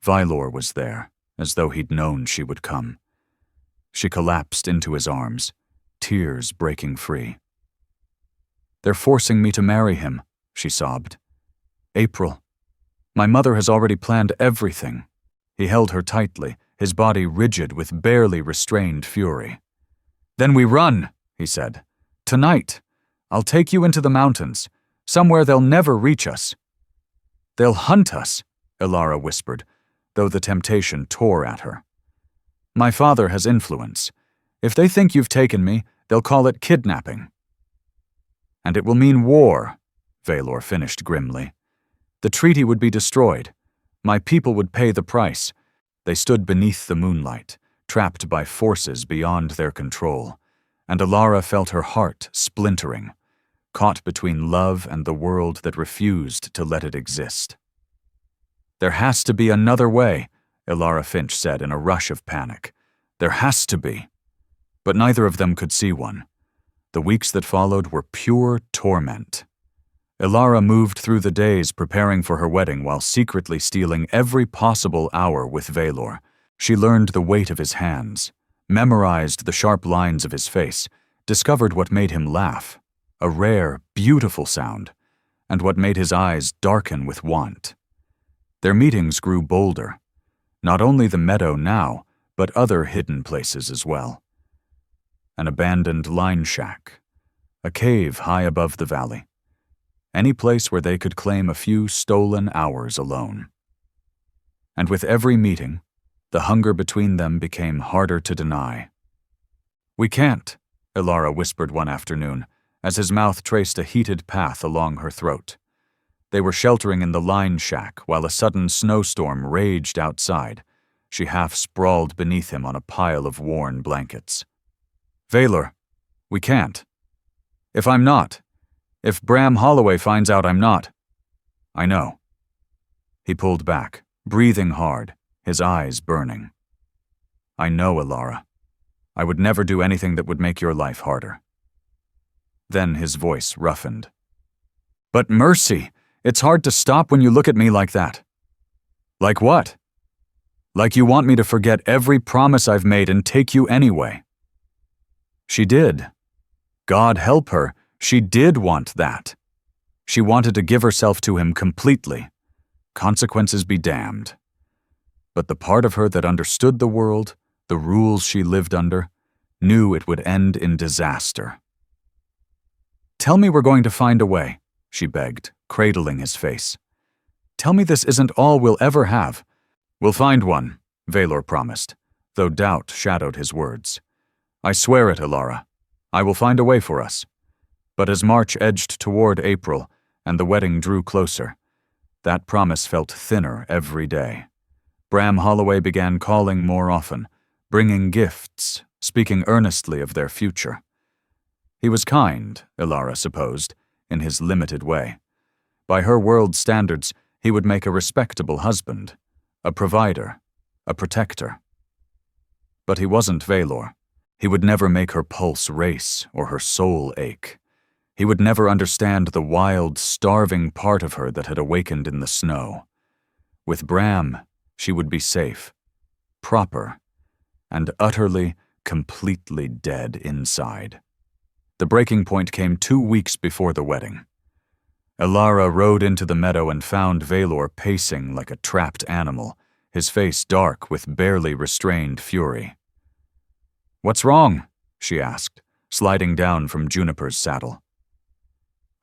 Vaelor was there, as though he'd known she would come. She collapsed into his arms, tears breaking free. "They're forcing me to marry him," she sobbed. "April. My mother has already planned everything." He held her tightly, his body rigid with barely restrained fury. "Then we run," he said. "Tonight. I'll take you into the mountains, somewhere they'll never reach us." "They'll hunt us," Elara whispered, though the temptation tore at her. "My father has influence. If they think you've taken me, they'll call it kidnapping." "And it will mean war," Vaelor finished grimly. "The treaty would be destroyed. My people would pay the price." They stood beneath the moonlight, trapped by forces beyond their control, and Elara felt her heart splintering, caught between love and the world that refused to let it exist. "There has to be another way," Elara Finch said in a rush of panic. "There has to be." But neither of them could see one. The weeks that followed were pure torment. Elara moved through the days preparing for her wedding while secretly stealing every possible hour with Vaelor. She learned the weight of his hands, memorized the sharp lines of his face, discovered what made him laugh, a rare, beautiful sound, and what made his eyes darken with want. Their meetings grew bolder, not only the meadow now, but other hidden places as well. An abandoned line shack, a cave high above the valley, any place where they could claim a few stolen hours alone. And with every meeting, the hunger between them became harder to deny. "We can't," Elara whispered one afternoon, as his mouth traced a heated path along her throat. They were sheltering in the line shack while a sudden snowstorm raged outside. She half sprawled beneath him on a pile of worn blankets. "Vaelor, we can't. If Bram Holloway finds out I'm not." "I know." He pulled back, breathing hard, his eyes burning. "I know, Elara. I would never do anything that would make your life harder." Then his voice roughened. "But mercy, it's hard to stop when you look at me like that." "Like what?" "Like you want me to forget every promise I've made and take you anyway." She did. God help her, she did want that. She wanted to give herself to him completely. Consequences be damned. But the part of her that understood the world, the rules she lived under, knew it would end in disaster. "Tell me we're going to find a way," she begged, cradling his face. "Tell me this isn't all we'll ever have." "We'll find one," Vaelor promised, though doubt shadowed his words. "I swear it, Elara. I will find a way for us." But as March edged toward April and the wedding drew closer, that promise felt thinner every day. Bram Holloway began calling more often, bringing gifts, speaking earnestly of their future. He was kind, Elara supposed, in his limited way. By her world standards, he would make a respectable husband, a provider, a protector. But he wasn't Vaelor. He would never make her pulse race or her soul ache. He would never understand the wild, starving part of her that had awakened in the snow. With Bram, she would be safe, proper, and utterly, completely dead inside. The breaking point came 2 weeks before the wedding. Elara rode into the meadow and found Vaelor pacing like a trapped animal, his face dark with barely restrained fury. "What's wrong?" she asked, sliding down from Juniper's saddle.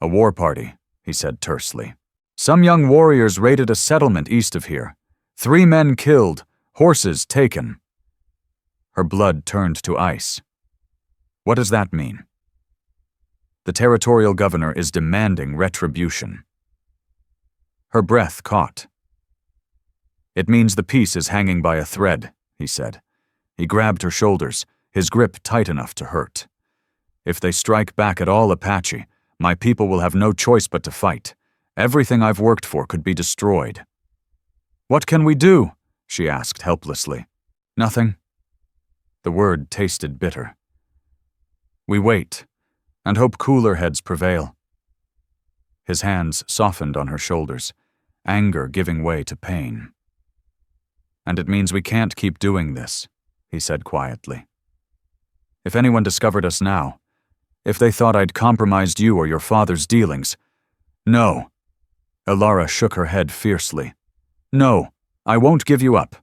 "A war party," he said tersely. "Some young warriors raided a settlement east of here. 3 men killed, horses taken." Her blood turned to ice. "What does that mean?" "The Territorial governor is demanding retribution." Her breath caught. "It means the peace is hanging by a thread," he said. He grabbed her shoulders, his grip tight enough to hurt. "If they strike back at all Apache, my people will have no choice but to fight. Everything I've worked for could be destroyed." "What can we do?" she asked helplessly. "Nothing." The word tasted bitter. "We wait, and hope cooler heads prevail." His hands softened on her shoulders, anger giving way to pain. "And it means we can't keep doing this," he said quietly. "If anyone discovered us now, if they thought I'd compromised you or your father's dealings—" "No." Elara shook her head fiercely. "No, I won't give you up."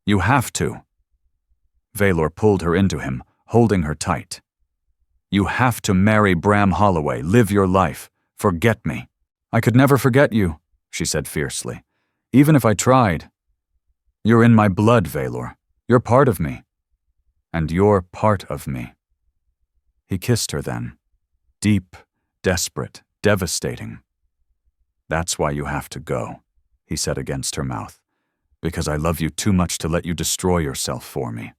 "You have to." Vaelor pulled her into him, holding her tight. "You have to marry Bram Holloway, live your life, forget me." "I could never forget you," she said fiercely, "even if I tried." "You're in my blood, Vaelor. You're part of me. And you're part of me." He kissed her then. Deep, desperate, devastating. "That's why you have to go," he said against her mouth. "Because I love you too much to let you destroy yourself for me."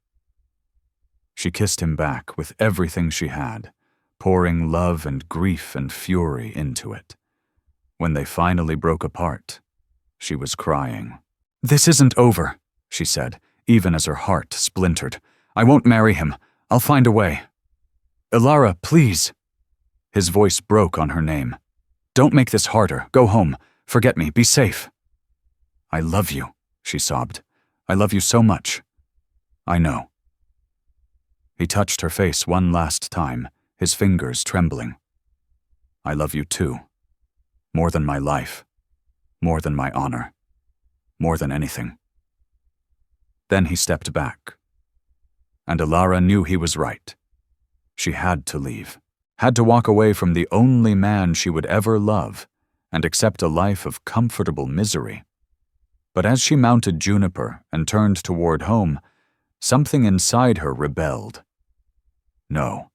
She kissed him back with everything she had, pouring love and grief and fury into it. When they finally broke apart, she was crying. "This isn't over," she said, even as her heart splintered. "I won't marry him. I'll find a way." "Elara, please." His voice broke on her name. "Don't make this harder. Go home. Forget me. Be safe." "I love you," she sobbed. "I love you so much." "I know." He touched her face one last time, his fingers trembling. I love you too. More than my life. More than my honor. More than anything." Then he stepped back. And Elara knew he was right. She had to leave, had to walk away from the only man she would ever love, and accept a life of comfortable misery. But as she mounted Juniper and turned toward home, something inside her rebelled. No,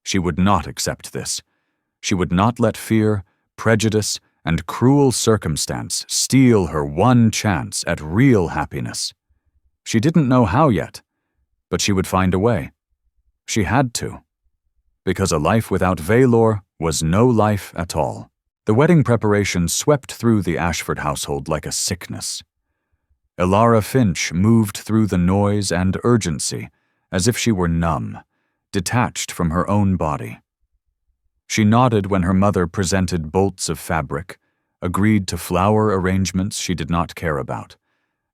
she would not accept this. She would not let fear, prejudice, and cruel circumstance steal her one chance at real happiness. She didn't know how yet, but she would find a way. She had to. Because a life without Vaelor was no life at all. The wedding preparations swept through the Ashford household like a sickness. Elara Finch moved through the noise and urgency as if she were numb, detached from her own body. She nodded when her mother presented bolts of fabric, agreed to flower arrangements she did not care about,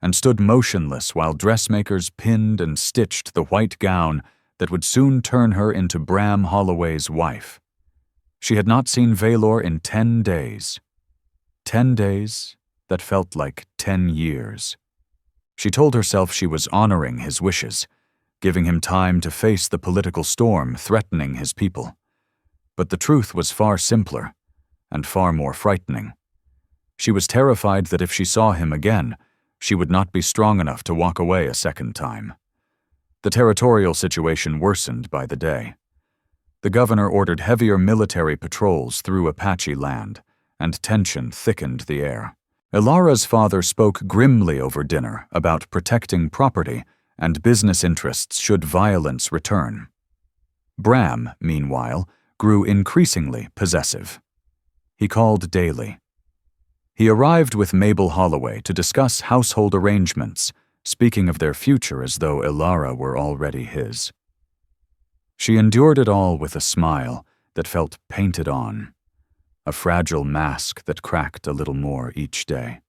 and stood motionless while dressmakers pinned and stitched the white gown that would soon turn her into Bram Holloway's wife. She had not seen Vaelor in 10 days. 10 days that felt like 10 years. She told herself she was honoring his wishes, giving him time to face the political storm threatening his people. But the truth was far simpler and far more frightening. She was terrified that if she saw him again, she would not be strong enough to walk away a second time. The Territorial situation worsened by the day. The governor ordered heavier military patrols through Apache land, and tension thickened the air. Elara's father spoke grimly over dinner about protecting property and business interests should violence return. Bram, meanwhile, grew increasingly possessive. He called daily. He arrived with Mabel Holloway to discuss household arrangements, speaking of their future as though Elara were already his. She endured it all with a smile that felt painted on, a fragile mask that cracked a little more each day.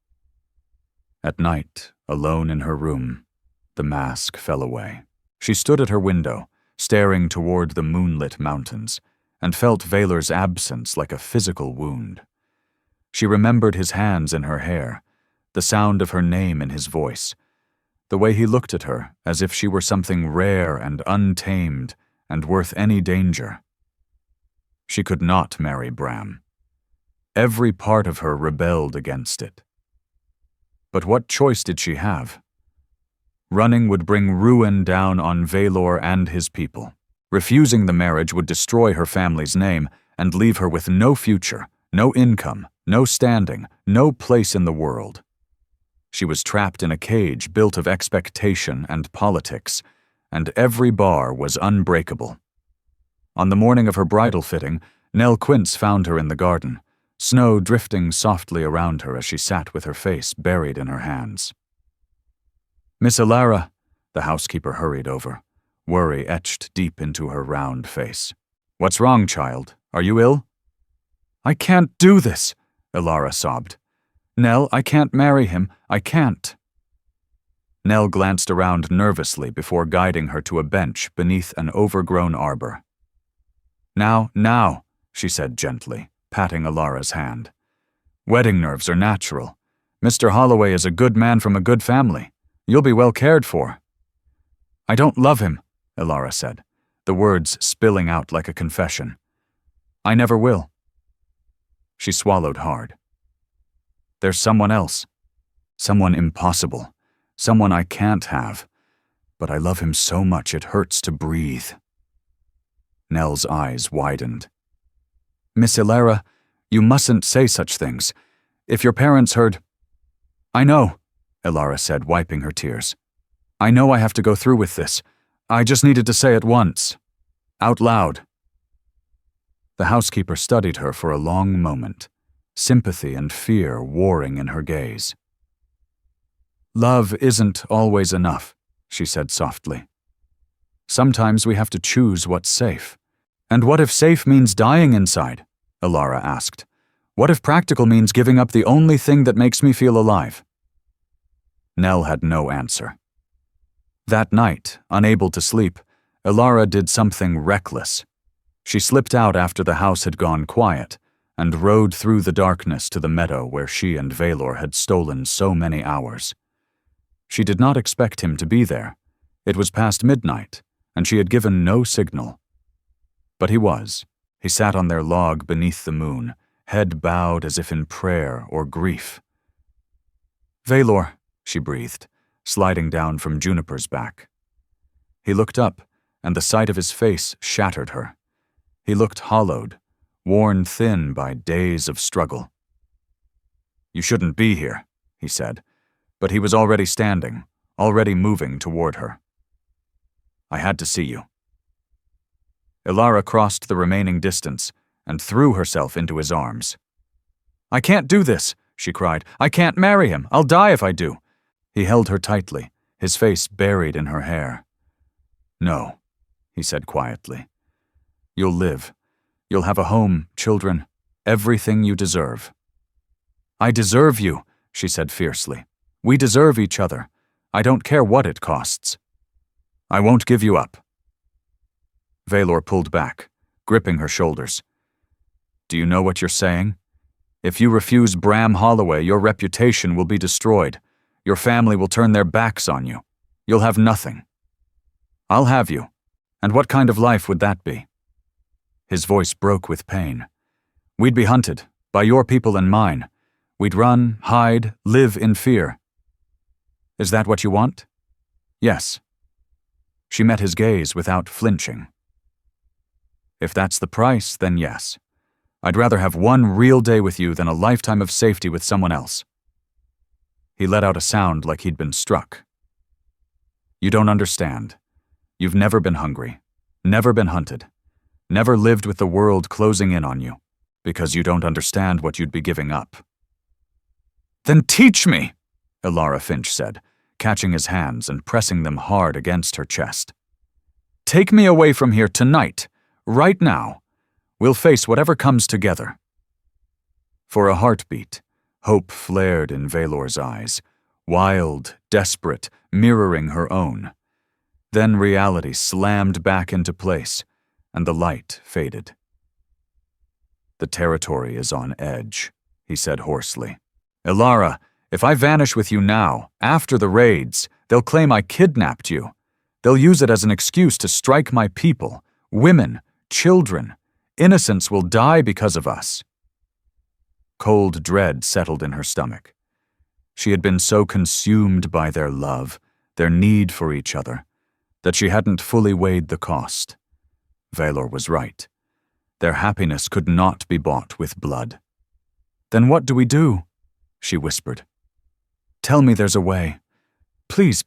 At night, alone in her room, the mask fell away. She stood at her window, staring toward the moonlit mountains, and felt Vaelor's absence like a physical wound. She remembered his hands in her hair, the sound of her name in his voice, the way he looked at her as if she were something rare and untamed and worth any danger. She could not marry Bram. Every part of her rebelled against it. But what choice did she have? Running would bring ruin down on Vaelor and his people. Refusing the marriage would destroy her family's name and leave her with no future, no income, no standing, no place in the world. She was trapped in a cage built of expectation and politics, and every bar was unbreakable. On the morning of her bridal fitting, Nell Quince found her in the garden, snow drifting softly around her as she sat with her face buried in her hands. "Miss Elara," the housekeeper hurried over, worry etched deep into her round face. "What's wrong, child? Are you ill?" "I can't do this," Elara sobbed. "Nell, I can't marry him. I can't." Nell glanced around nervously before guiding her to a bench beneath an overgrown arbor. Now, she said gently, patting Elara's hand. "Wedding nerves are natural. Mr. Holloway is a good man from a good family. You'll be well cared for." "I don't love him," Elara said, the words spilling out like a confession. "I never will." She swallowed hard. "There's someone else. Someone impossible. Someone I can't have. But I love him so much it hurts to breathe." Nell's eyes widened. "Miss Elara, you mustn't say such things. If your parents heard—" "I know," Elara said, wiping her tears. "I know I have to go through with this. I just needed to say it once. Out loud." The housekeeper studied her for a long moment, sympathy and fear warring in her gaze. "Love isn't always enough," she said softly. "Sometimes we have to choose what's safe." "And what if safe means dying inside?" Elara asked. "What if practical means giving up the only thing that makes me feel alive?" Nell had no answer. That night, unable to sleep, Elara did something reckless. She slipped out after the house had gone quiet, and rode through the darkness to the meadow where she and Vaelor had stolen so many hours. She did not expect him to be there. It was past midnight, and she had given no signal. But he was. He sat on their log beneath the moon, head bowed as if in prayer or grief. "Vaelor," she breathed, sliding down from Juniper's back. He looked up, and the sight of his face shattered her. He looked hollowed, worn thin by days of struggle. "You shouldn't be here," he said, but he was already standing, already moving toward her. "I had to see you." Elara crossed the remaining distance and threw herself into his arms. "I can't do this," she cried. "I can't marry him. I'll die if I do." He held her tightly, his face buried in her hair. "No," he said quietly. "You'll live. You'll have a home, children, everything you deserve." "I deserve you," she said fiercely. "We deserve each other. I don't care what it costs." "I won't give you up." Vaelor pulled back, gripping her shoulders. "Do you know what you're saying? If you refuse Bram Holloway, your reputation will be destroyed. Your family will turn their backs on you. You'll have nothing. I'll have you. And what kind of life would that be?" His voice broke with pain. "We'd be hunted, by your people and mine. We'd run, hide, live in fear." "Is that what you want?" "Yes." She met his gaze without flinching. "If that's the price, then yes. I'd rather have one real day with you than a lifetime of safety with someone else." He let out a sound like he'd been struck. "You don't understand. You've never been hungry, never been hunted, never lived with the world closing in on you, because you don't understand what you'd be giving up." "Then teach me," Elara Finch said, catching his hands and pressing them hard against her chest. "Take me away from here tonight, right now. We'll face whatever comes together." For a heartbeat, hope flared in Vaelor's eyes, wild, desperate, mirroring her own. Then reality slammed back into place, and the light faded. "The territory is on edge," he said hoarsely. "Elara, if I vanish with you now, after the raids, they'll claim I kidnapped you. They'll use it as an excuse to strike my people, women, children. Innocents will die because of us." Cold dread settled in her stomach. She had been so consumed by their love, their need for each other, that she hadn't fully weighed the cost. Vaelor was right. Their happiness could not be bought with blood. "Then what do we do?" she whispered. "Tell me there's a way. Please,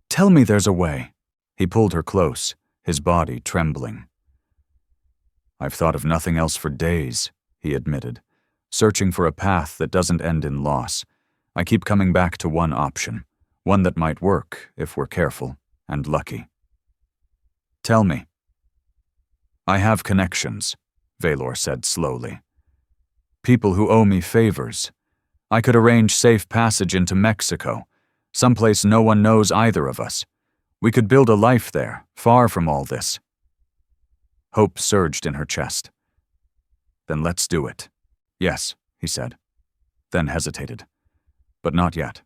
tell me there's a way." He pulled her close, his body trembling. "I've thought of nothing else for days," he admitted, "searching for a path that doesn't end in loss. I keep coming back to one option, one that might work if we're careful and lucky." "Tell me." "I have connections," Vaelor said slowly. "People who owe me favors. I could arrange safe passage into Mexico, someplace no one knows either of us. We could build a life there, far from all this." Hope surged in her chest. "Then let's do it." "Yes," he said, then hesitated. "But not yet."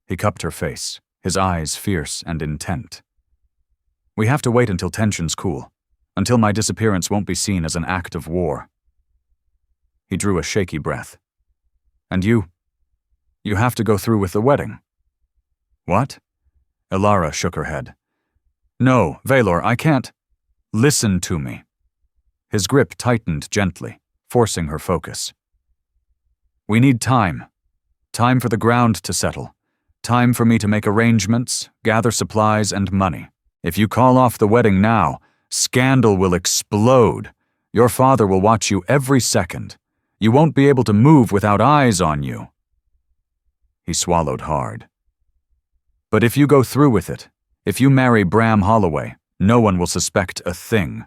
He cupped her face, his eyes fierce and intent. "We have to wait until tensions cool, until my disappearance won't be seen as an act of war." He drew a shaky breath. "And you have to go through with the wedding." "What?" Elara shook her head. "No, Vaelor, I can't." "Listen to me." His grip tightened gently, forcing her focus. "We need time. Time for the ground to settle. Time for me to make arrangements, gather supplies and money. If you call off the wedding now, scandal will explode. Your father will watch you every second. You won't be able to move without eyes on you." He swallowed hard. "But if you go through with it, if you marry Bram Holloway, no one will suspect a thing.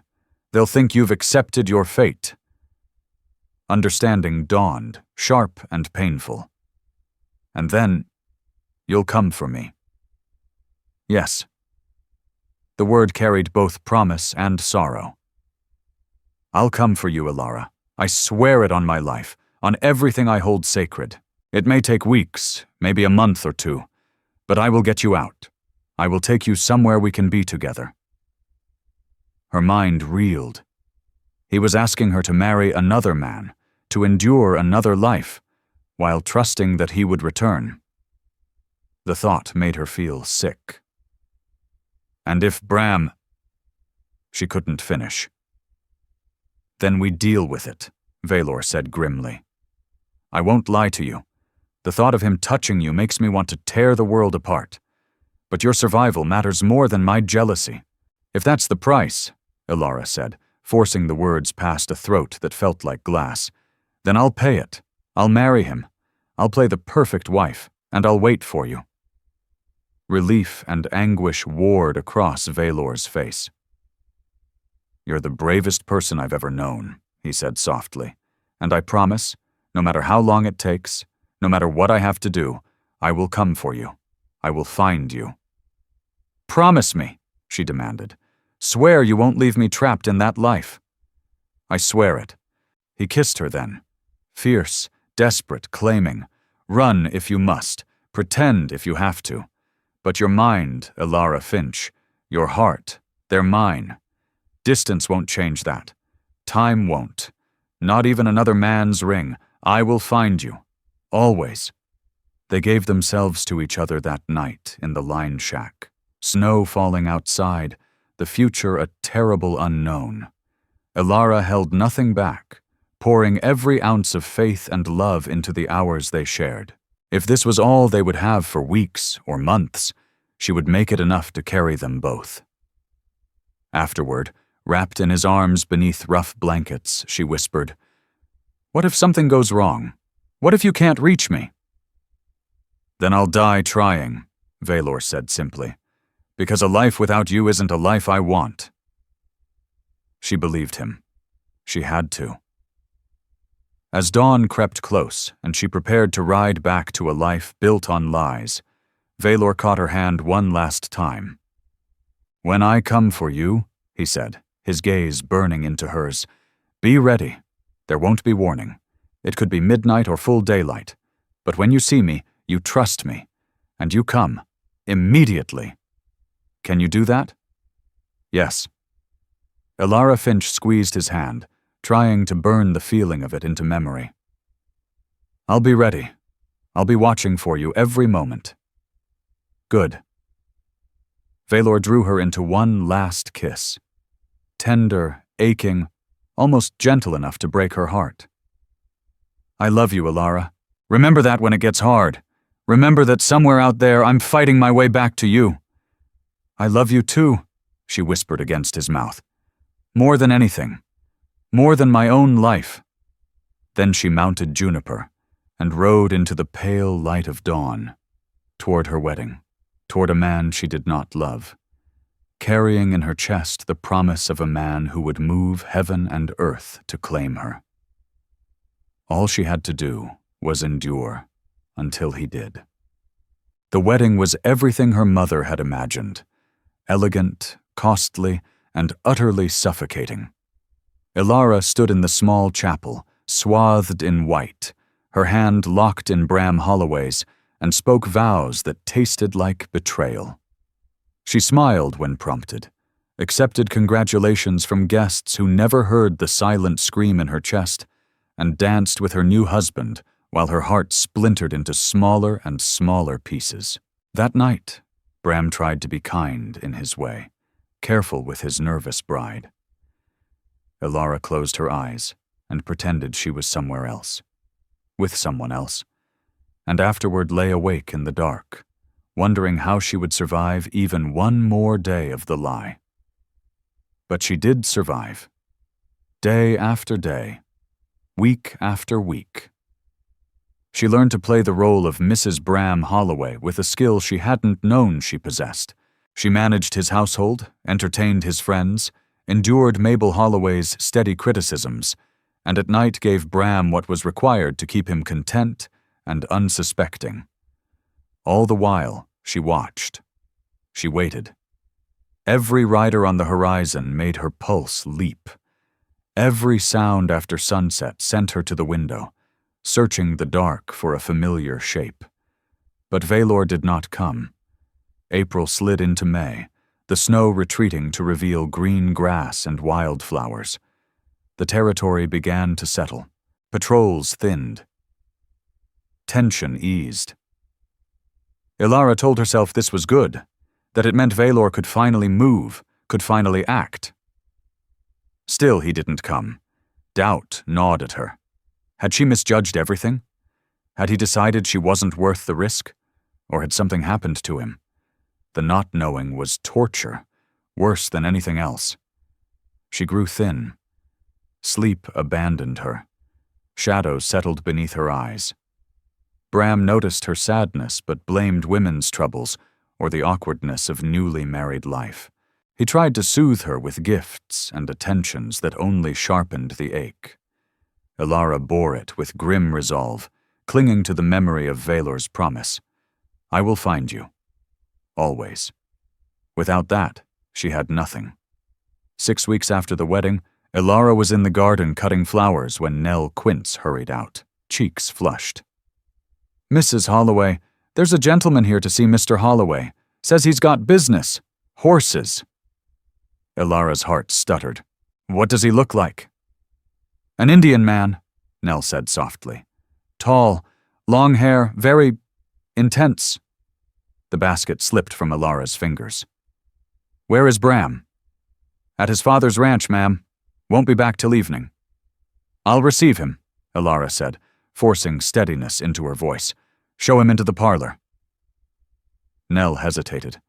They'll think you've accepted your fate." Understanding dawned, sharp and painful. "And then, you'll come for me." "Yes." The word carried both promise and sorrow. "I'll come for you, Elara. I swear it on my life, on everything I hold sacred. It may take weeks, maybe a month or two, but I will get you out. I will take you somewhere we can be together." Her mind reeled. He was asking her to marry another man, to endure another life, while trusting that he would return. The thought made her feel sick. "And if Bram—" She couldn't finish. "Then we deal with it," Vaelor said grimly. "I won't lie to you. The thought of him touching you makes me want to tear the world apart. But your survival matters more than my jealousy. If that's the price," Elara said, forcing the words past a throat that felt like glass, "then I'll pay it. I'll marry him. I'll play the perfect wife, and I'll wait for you." Relief and anguish warred across Vaelor's face. "You're the bravest person I've ever known," he said softly, "and I promise, no matter how long it takes, no matter what I have to do, I will come for you. I will find you." "Promise me," she demanded. "Swear you won't leave me trapped in that life." "I swear it." He kissed her then, fierce, desperate, claiming, "Run if you must, pretend if you have to. But your mind, Elara Finch, your heart, they're mine. Distance won't change that. Time won't. Not even another man's ring. I will find you. Always." They gave themselves to each other that night in the line shack. Snow falling outside, the future a terrible unknown. Elara held nothing back, pouring every ounce of faith and love into the hours they shared. If this was all they would have for weeks or months, she would make it enough to carry them both. Afterward, wrapped in his arms beneath rough blankets, she whispered, "What if something goes wrong? What if you can't reach me?" "Then I'll die trying," Vaelor said simply, "because a life without you isn't a life I want." She believed him. She had to. As dawn crept close and she prepared to ride back to a life built on lies, Vaelor caught her hand one last time. "When I come for you," he said, his gaze burning into hers, "be ready. There won't be warning. It could be midnight or full daylight. But when you see me, you trust me. And you come. Immediately. Can you do that?" "Yes." Elara Finch squeezed his hand, trying to burn the feeling of it into memory. "I'll be ready. I'll be watching for you every moment." "Good." Vaelor drew her into one last kiss. Tender, aching, almost gentle enough to break her heart. "I love you, Elara. Remember that when it gets hard. Remember that somewhere out there I'm fighting my way back to you." "I love you too," she whispered against his mouth. "More than anything. More than my own life." Then she mounted Juniper and rode into the pale light of dawn, toward her wedding, toward a man she did not love, carrying in her chest the promise of a man who would move heaven and earth to claim her. All she had to do was endure until he did. The wedding was everything her mother had imagined, elegant, costly, and utterly suffocating. Elara stood in the small chapel, swathed in white, her hand locked in Bram Holloway's, and spoke vows that tasted like betrayal. She smiled when prompted, accepted congratulations from guests who never heard the silent scream in her chest, and danced with her new husband while her heart splintered into smaller and smaller pieces. That night, Bram tried to be kind in his way, careful with his nervous bride. Elara closed her eyes and pretended she was somewhere else, with someone else, and afterward lay awake in the dark, wondering how she would survive even one more day of the lie. But she did survive. Day after day, week after week. She learned to play the role of Mrs. Bram Holloway with a skill she hadn't known she possessed. She managed his household, entertained his friends, endured Mabel Holloway's steady criticisms, and at night gave Bram what was required to keep him content and unsuspecting. All the while, she watched. She waited. Every rider on the horizon made her pulse leap. Every sound after sunset sent her to the window, searching the dark for a familiar shape. But Vaelor did not come. April slid into May, the snow retreating to reveal green grass and wildflowers. The territory began to settle. Patrols thinned. Tension eased. Elara told herself this was good, that it meant Vaelor could finally move, could finally act. Still he didn't come. Doubt gnawed at her. Had she misjudged everything? Had he decided she wasn't worth the risk? Or had something happened to him? The not knowing was torture, worse than anything else. She grew thin. Sleep abandoned her. Shadows settled beneath her eyes. Bram noticed her sadness but blamed women's troubles or the awkwardness of newly married life. He tried to soothe her with gifts and attentions that only sharpened the ache. Elara bore it with grim resolve, clinging to the memory of Vaelor's promise. I will find you. Always. Without that, she had nothing. 6 weeks after the wedding, Elara was in the garden cutting flowers when Nell Quince hurried out, cheeks flushed. Mrs. Holloway, there's a gentleman here to see Mr. Holloway. Says he's got business. Horses. Elara's heart stuttered. What does he look like? An Indian man, Nell said softly. Tall, long hair, very intense. The basket slipped from Elara's fingers. Where is Bram? At his father's ranch, ma'am. Won't be back till evening. I'll receive him, Elara said, forcing steadiness into her voice. Show him into the parlor. Nell hesitated.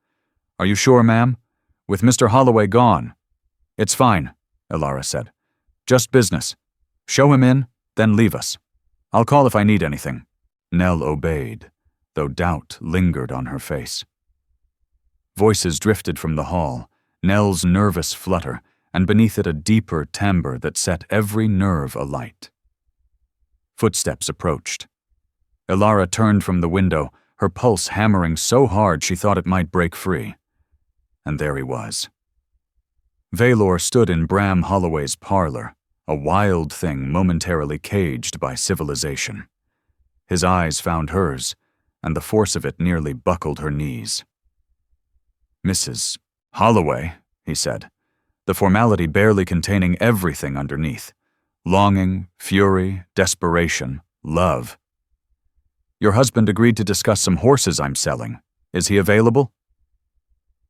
Are you sure, ma'am? With Mr. Holloway gone. It's fine, Elara said. Just business. Show him in, then leave us. I'll call if I need anything. Nell obeyed, though doubt lingered on her face. Voices drifted from the hall, Nell's nervous flutter, and beneath it a deeper timbre that set every nerve alight. Footsteps approached. Elara turned from the window, her pulse hammering so hard she thought it might break free. And there he was. Vaelor stood in Bram Holloway's parlor, a wild thing momentarily caged by civilization. His eyes found hers, and the force of it nearly buckled her knees. Mrs. Holloway, he said, the formality barely containing everything underneath. Longing, fury, desperation, love. Your husband agreed to discuss some horses I'm selling. Is he available?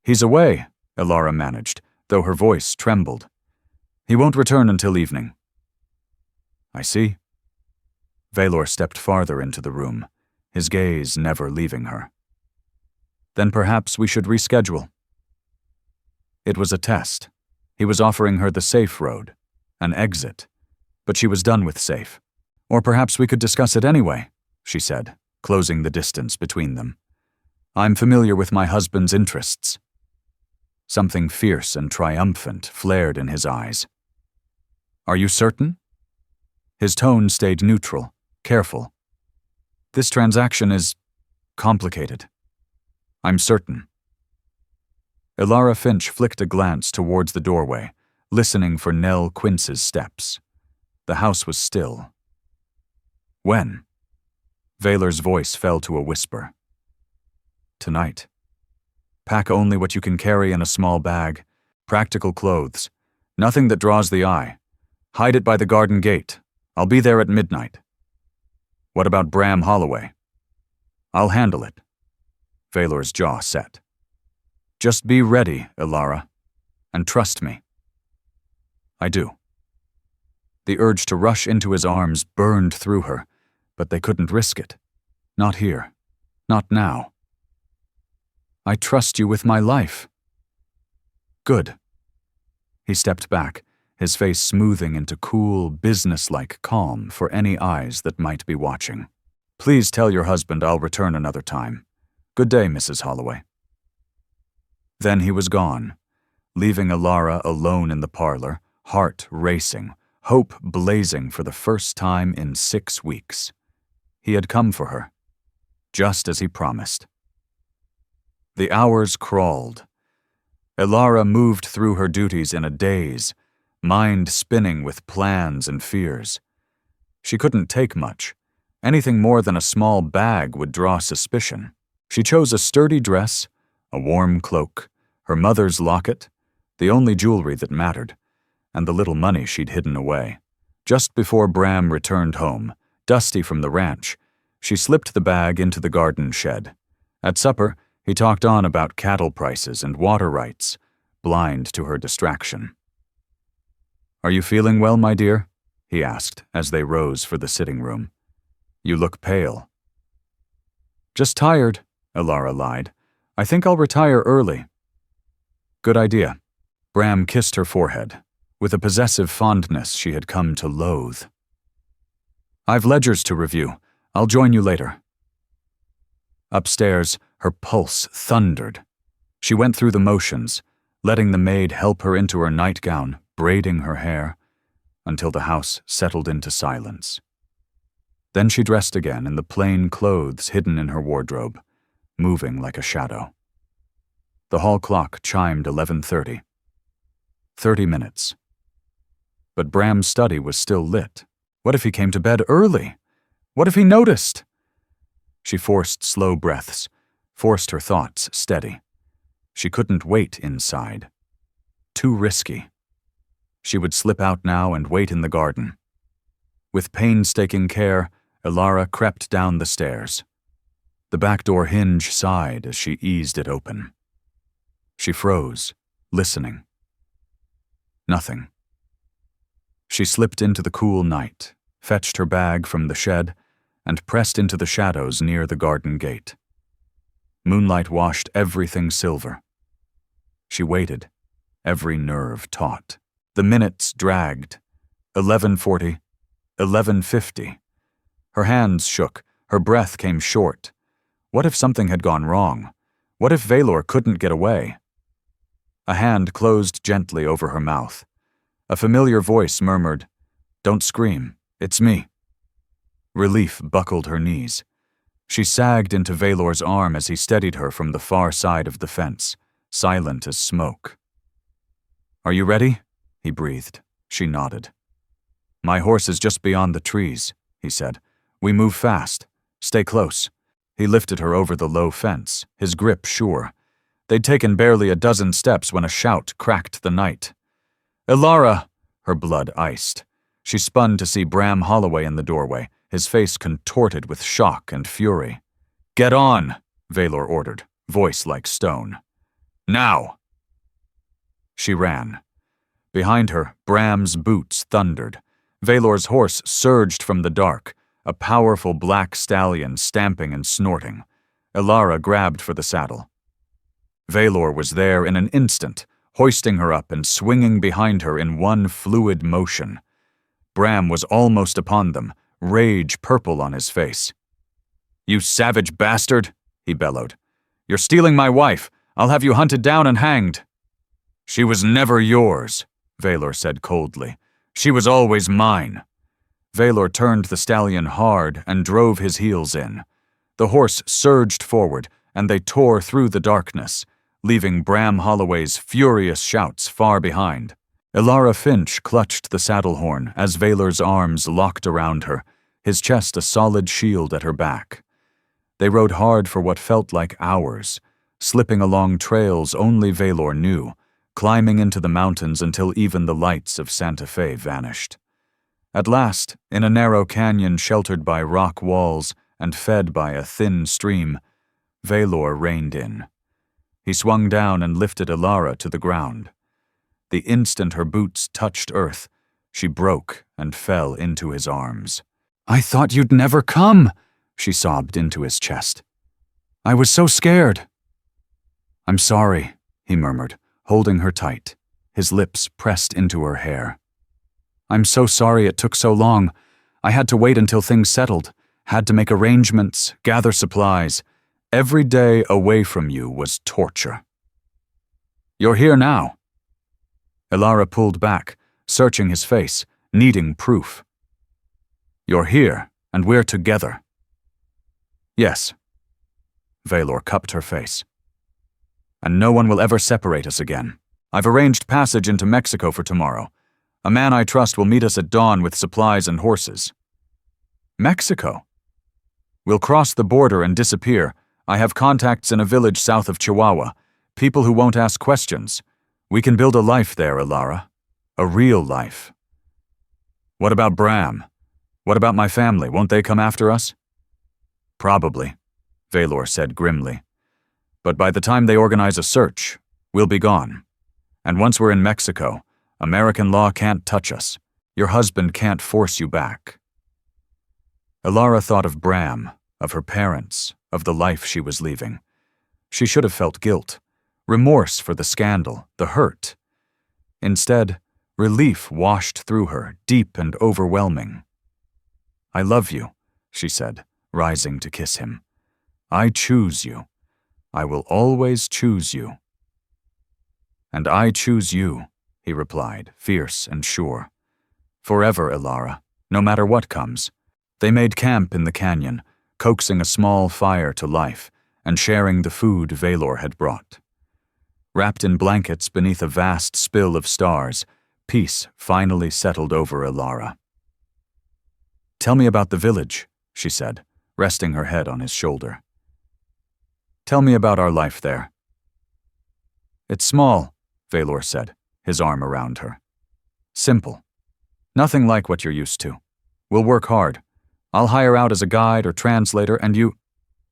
He's away, Elara managed, though her voice trembled. He won't return until evening. I see. Vaelor stepped farther into the room, his gaze never leaving her. Then perhaps we should reschedule. It was a test. He was offering her the safe road, an exit. But she was done with safe. Or perhaps we could discuss it anyway, she said, closing the distance between them. I'm familiar with my husband's interests. Something fierce and triumphant flared in his eyes. Are you certain? His tone stayed neutral, careful. This transaction is complicated. I'm certain. Elara Finch flicked a glance towards the doorway, listening for Nell Quince's steps. The house was still. When? Vaelor's voice fell to a whisper. Tonight. Pack only what you can carry in a small bag, practical clothes, nothing that draws the eye. Hide it by the garden gate. I'll be there at midnight. What about Bram Holloway? I'll handle it. Vaelor's jaw set. Just be ready, Elara, and trust me. I do. The urge to rush into his arms burned through her, but they couldn't risk it. Not here. Not now. I trust you with my life. Good. He stepped back, his face smoothing into cool, businesslike calm for any eyes that might be watching. Please tell your husband I'll return another time. Good day, Mrs. Holloway. Then he was gone, leaving Elara alone in the parlor, heart racing, hope blazing for the first time in 6 weeks. He had come for her, just as he promised. The hours crawled. Elara moved through her duties in a daze, mind spinning with plans and fears. She couldn't take much. Anything more than a small bag would draw suspicion. She chose a sturdy dress, a warm cloak, her mother's locket, the only jewelry that mattered, and the little money she'd hidden away. Just before Bram returned home, dusty from the ranch, she slipped the bag into the garden shed. At supper, he talked on about cattle prices and water rights, blind to her distraction. "Are you feeling well, my dear?" he asked as they rose for the sitting room. "You look pale." "Just tired," Elara lied. "I think I'll retire early." "Good idea." Bram kissed her forehead, with a possessive fondness she had come to loathe. "I've ledgers to review. I'll join you later." Upstairs, her pulse thundered. She went through the motions, letting the maid help her into her nightgown, braiding her hair, until the house settled into silence. Then she dressed again in the plain clothes hidden in her wardrobe, moving like a shadow. The hall clock chimed 11:30. 30 minutes. But Bram's study was still lit. What if he came to bed early? What if he noticed? She forced slow breaths, forced her thoughts steady. She couldn't wait inside. Too risky. She would slip out now and wait in the garden. With painstaking care, Elara crept down the stairs. The back door hinge sighed as she eased it open. She froze, listening. Nothing. She slipped into the cool night, fetched her bag from the shed, and pressed into the shadows near the garden gate. Moonlight washed everything silver. She waited, every nerve taut. The minutes dragged. 11:40, 11:50. Her hands shook, her breath came short. What if something had gone wrong? What if Vaelor couldn't get away? A hand closed gently over her mouth. A familiar voice murmured, "Don't scream, it's me." Relief buckled her knees. She sagged into Vaelor's arm as he steadied her from the far side of the fence, silent as smoke. "Are you ready?" he breathed. She nodded. "My horse is just beyond the trees," he said. "We move fast. Stay close." He lifted her over the low fence, his grip sure. They'd taken barely a dozen steps when a shout cracked the night. "Elara!" Her blood iced. She spun to see Bram Holloway in the doorway, his face contorted with shock and fury. "Get on!" Vaelor ordered, voice like stone. "Now!" She ran. Behind her, Bram's boots thundered. Vaelor's horse surged from the dark, a powerful black stallion stamping and snorting. Elara grabbed for the saddle. Vaelor was there in an instant, hoisting her up and swinging behind her in one fluid motion. Bram was almost upon them, rage purple on his face. "You savage bastard!" he bellowed. "You're stealing my wife. I'll have you hunted down and hanged." "She was never yours," Vaelor said coldly. "She was always mine." Vaelor turned the stallion hard and drove his heels in. The horse surged forward, and they tore through the darkness, leaving Bram Holloway's furious shouts far behind. Elara Finch clutched the saddle horn as Vaelor's arms locked around her, his chest a solid shield at her back. They rode hard for what felt like hours, slipping along trails only Vaelor knew, climbing into the mountains until even the lights of Santa Fe vanished. At last, in a narrow canyon sheltered by rock walls and fed by a thin stream, Vaelor reined in. He swung down and lifted Elara to the ground. The instant her boots touched earth, she broke and fell into his arms. "I thought you'd never come," she sobbed into his chest. "I was so scared." "I'm sorry," he murmured, holding her tight, his lips pressed into her hair. "I'm so sorry it took so long. I had to wait until things settled, had to make arrangements, gather supplies. Every day away from you was torture." "You're here now." Elara pulled back, searching his face, needing proof. "You're here, and we're together." "Yes." Vaelor cupped her face. "And no one will ever separate us again. I've arranged passage into Mexico for tomorrow. A man I trust will meet us at dawn with supplies and horses. Mexico? We'll cross the border and disappear. I have contacts in a village south of Chihuahua. People who won't ask questions. We can build a life there, Elara. A real life. What about Bram? What about my family? Won't they come after us? Probably, Vaelor said grimly. But by the time they organize a search, we'll be gone. And once we're in Mexico, American law can't touch us. Your husband can't force you back. Elara thought of Bram, of her parents, of the life she was leaving. She should have felt guilt, remorse for the scandal, the hurt. Instead, relief washed through her, deep and overwhelming. I love you, she said, rising to kiss him. I choose you. I will always choose you. And I choose you, he replied, fierce and sure. Forever, Elara, no matter what comes. They made camp in the canyon, coaxing a small fire to life and sharing the food Vaelor had brought. Wrapped in blankets beneath a vast spill of stars, peace finally settled over Elara. Tell me about the village, she said, resting her head on his shoulder. Tell me about our life there. It's small, Vaelor said, his arm around her. Simple. Nothing like what you're used to. We'll work hard. I'll hire out as a guide or translator, and you—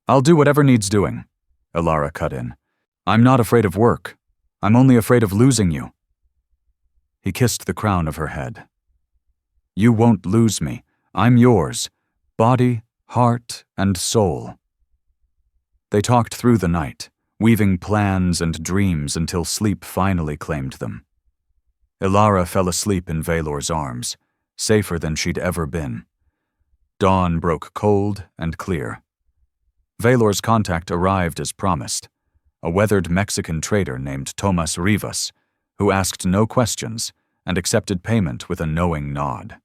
I'll do whatever needs doing, Elara cut in. I'm not afraid of work. I'm only afraid of losing you. He kissed the crown of her head. You won't lose me. I'm yours, body, heart, and soul. They talked through the night, weaving plans and dreams until sleep finally claimed them. Elara fell asleep in Vaelor's arms, safer than she'd ever been. Dawn broke cold and clear. Vaelor's contact arrived as promised, a weathered Mexican trader named Tomas Rivas, who asked no questions and accepted payment with a knowing nod.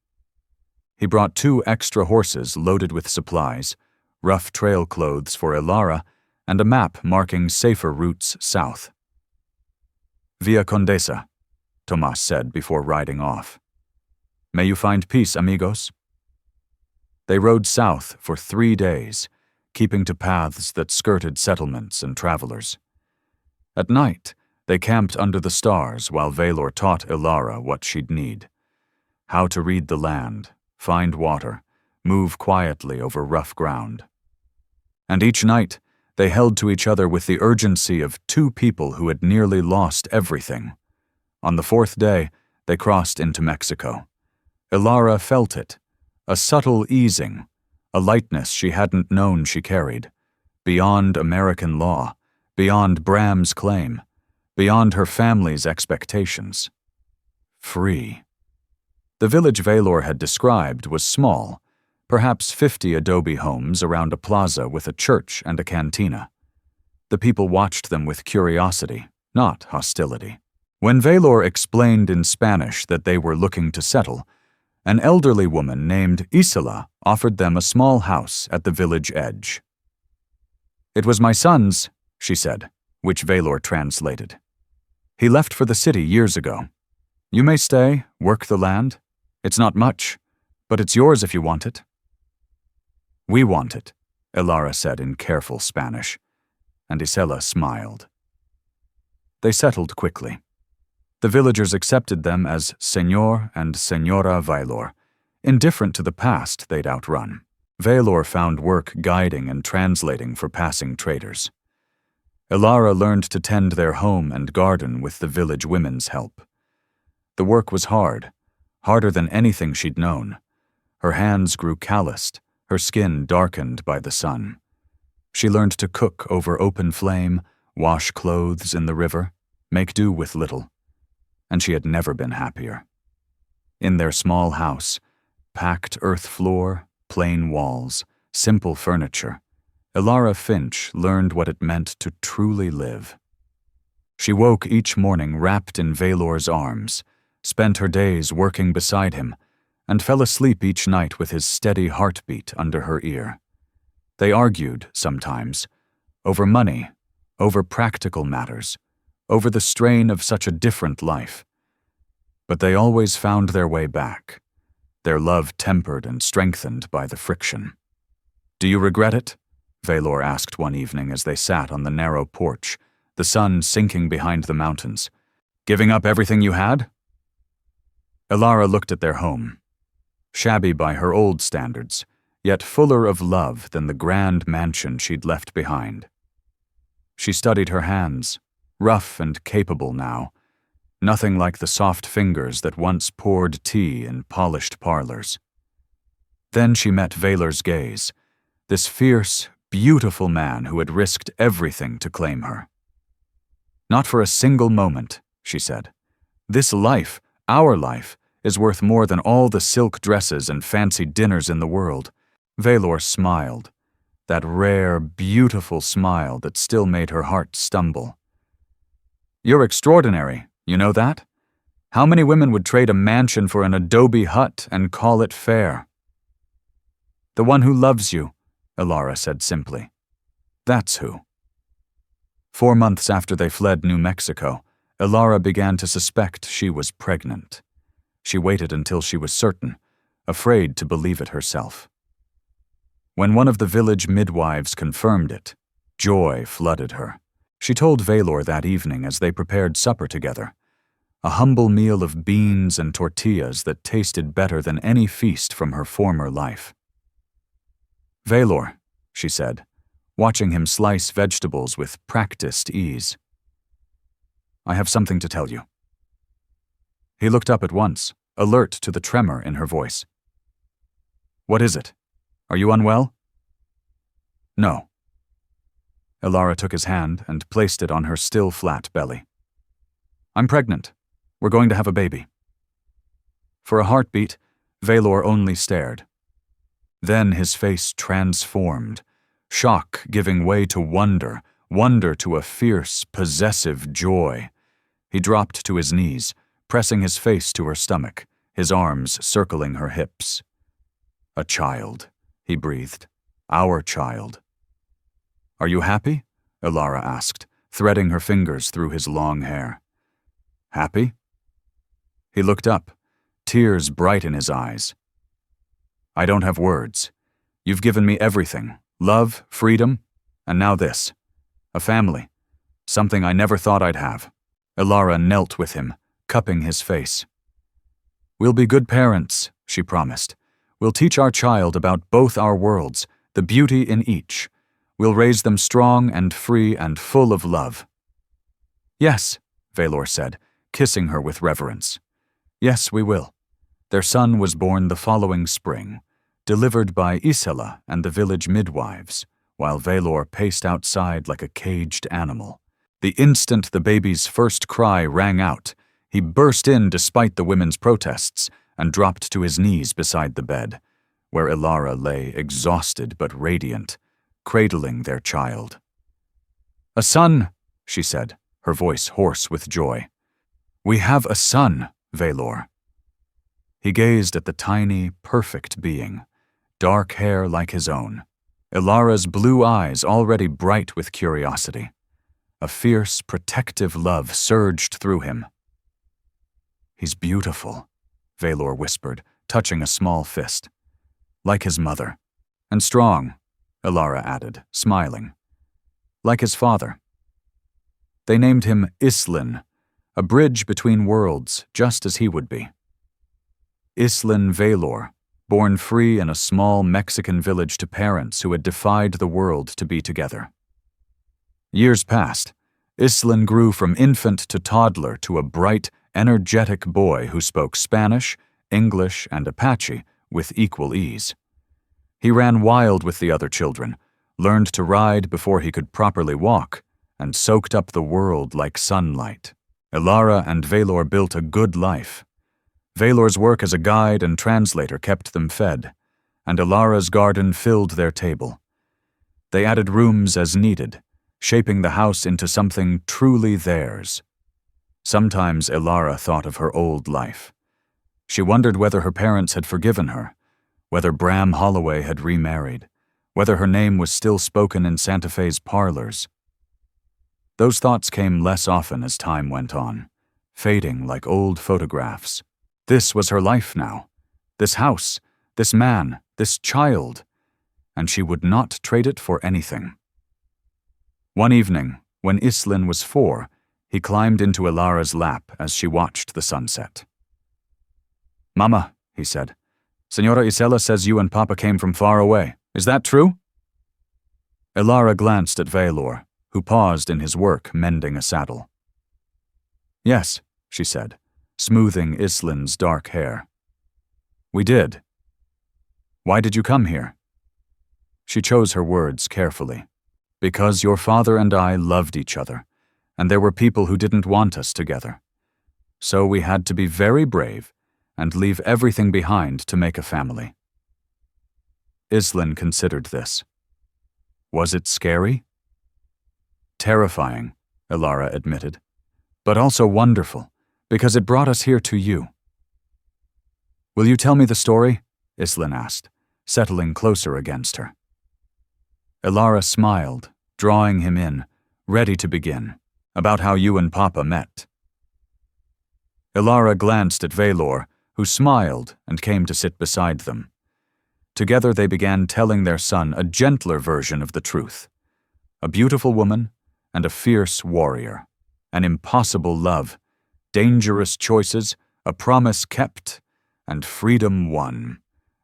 He brought 2 extra horses loaded with supplies, rough trail clothes for Elara, and a map marking safer routes south. Via Condesa, Tomas said before riding off. May you find peace, amigos. They rode south for 3 days, keeping to paths that skirted settlements and travelers. At night, they camped under the stars while Vaelor taught Elara what she'd need. How to read the land, find water, move quietly over rough ground. And each night, they held to each other with the urgency of 2 people who had nearly lost everything. On the 4th day, they crossed into Mexico. Elara felt it, a subtle easing, a lightness she hadn't known she carried, beyond American law, beyond Bram's claim, beyond her family's expectations. Free. The village Vaelor had described was small, perhaps 50 adobe homes around a plaza with a church and a cantina. The people watched them with curiosity, not hostility. When Vaelor explained in Spanish that they were looking to settle, an elderly woman named Isela offered them a small house at the village edge. It was my son's, she said, which Vaelor translated. He left for the city years ago. You may stay, work the land. It's not much, but it's yours if you want it. We want it, Elara said in careful Spanish, and Isela smiled. They settled quickly. The villagers accepted them as Señor and Señora Vaelor, indifferent to the past they'd outrun. Vaelor found work guiding and translating for passing traders. Elara learned to tend their home and garden with the village women's help. The work was hard, harder than anything she'd known. Her hands grew calloused, her skin darkened by the sun. She learned to cook over open flame, wash clothes in the river, make do with little. And she had never been happier. In their small house, packed earth floor, plain walls, simple furniture, Elara Finch learned what it meant to truly live. She woke each morning wrapped in Vaelor's arms, spent her days working beside him, and fell asleep each night with his steady heartbeat under her ear. They argued, sometimes, over money, over practical matters, over the strain of such a different life. But they always found their way back, their love tempered and strengthened by the friction. "Do you regret it?" Vaelor asked one evening as they sat on the narrow porch, the sun sinking behind the mountains. "Giving up everything you had?" Elara looked at their home, shabby by her old standards, yet fuller of love than the grand mansion she'd left behind. She studied her hands, rough and capable now, nothing like the soft fingers that once poured tea in polished parlors. Then she met Vaelor's gaze, this fierce, beautiful man who had risked everything to claim her. "Not for a single moment," she said. "This life, our life, is worth more than all the silk dresses and fancy dinners in the world." Vaelor smiled, that rare, beautiful smile that still made her heart stumble. "You're extraordinary, you know that? How many women would trade a mansion for an adobe hut and call it fair?" "The one who loves you," Elara said simply. "That's who." 4 months after they fled New Mexico, Elara began to suspect she was pregnant. She waited until she was certain, afraid to believe it herself. When one of the village midwives confirmed it, joy flooded her. She told Vaelor that evening as they prepared supper together, a humble meal of beans and tortillas that tasted better than any feast from her former life. "Vaelor," she said, watching him slice vegetables with practiced ease, "I have something to tell you." He looked up at once, alert to the tremor in her voice. "What is it? Are you unwell?" "No." Elara took his hand and placed it on her still flat belly. "I'm pregnant. We're going to have a baby." For a heartbeat, Vaelor only stared. Then his face transformed, shock giving way to wonder, wonder to a fierce, possessive joy. He dropped to his knees, pressing his face to her stomach, his arms circling her hips. "A child," he breathed. "Our child." "Are you happy?" Elara asked, threading her fingers through his long hair. "Happy?" He looked up, tears bright in his eyes. "I don't have words. You've given me everything, love, freedom, and now this. A family. Something I never thought I'd have." Elara knelt with him, cupping his face. "We'll be good parents," she promised. "We'll teach our child about both our worlds, the beauty in each. We'll raise them strong and free and full of love." "Yes," Vaelor said, kissing her with reverence. "Yes, we will." Their son was born the following spring, delivered by Isela and the village midwives, while Vaelor paced outside like a caged animal. The instant the baby's first cry rang out, he burst in despite the women's protests and dropped to his knees beside the bed, where Elara lay exhausted but radiant, cradling their child. "A son," she said, her voice hoarse with joy. "We have a son, Vaelor." He gazed at the tiny, perfect being, dark hair like his own, Elara's blue eyes already bright with curiosity. A fierce, protective love surged through him. "He's beautiful," Vaelor whispered, touching a small fist. "Like his mother. And strong," Elara added, smiling. "Like his father." They named him Islin, a bridge between worlds, just as he would be. Islin Vaelor, born free in a small Mexican village to parents who had defied the world to be together. Years passed. Islin grew from infant to toddler to a bright, energetic boy who spoke Spanish, English, and Apache with equal ease. He ran wild with the other children, learned to ride before he could properly walk, and soaked up the world like sunlight. Elara and Vaelor built a good life. Vaelor's work as a guide and translator kept them fed, and Elara's garden filled their table. They added rooms as needed, shaping the house into something truly theirs. Sometimes Elara thought of her old life. She wondered whether her parents had forgiven her, whether Bram Holloway had remarried, whether her name was still spoken in Santa Fe's parlors. Those thoughts came less often as time went on, fading like old photographs. This was her life now. This house, this man, this child, and she would not trade it for anything. One evening, when Islin was 4, he climbed into Elara's lap as she watched the sunset. "Mama," he said, "Senora Isela says you and Papa came from far away. Is that true?" Elara glanced at Vaelor, who paused in his work mending a saddle. "Yes," she said, smoothing Islin's dark hair. "We did. Why did you come here?" She chose her words carefully. "Because your father and I loved each other, and there were people who didn't want us together. So we had to be very brave and leave everything behind to make a family." Islin considered this. Was it scary? "Terrifying," Elara admitted, "but also wonderful, because it brought us here to you." "Will you tell me the story?" Islin asked, settling closer against her. Elara smiled, drawing him in, ready to begin, about how you and Papa met. Elara glanced at Vaelor, who smiled and came to sit beside them. Together they began telling their son a gentler version of the truth. A beautiful woman and a fierce warrior. An impossible love, dangerous choices, a promise kept, and freedom won.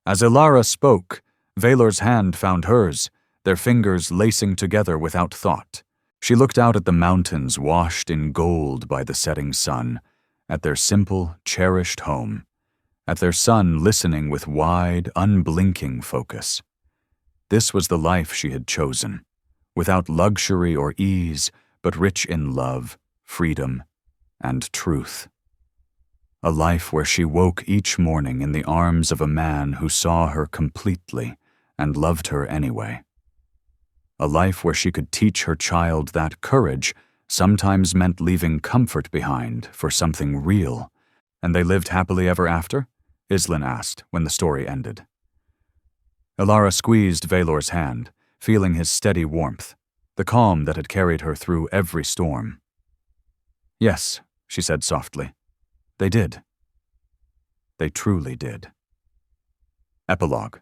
As Elara spoke, Vaelor's hand found hers, their fingers lacing together without thought. She looked out at the mountains washed in gold by the setting sun, at their simple, cherished home, at their son listening with wide, unblinking focus. This was the life she had chosen, without luxury or ease, but rich in love, freedom, and truth. A life where she woke each morning in the arms of a man who saw her completely and loved her anyway. A life where she could teach her child that courage sometimes meant leaving comfort behind for something real. "And they lived happily ever after?" Islin asked when the story ended. Elara squeezed Vaelor's hand, feeling his steady warmth, the calm that had carried her through every storm. "Yes," she said softly. "They did. They truly did." Epilogue.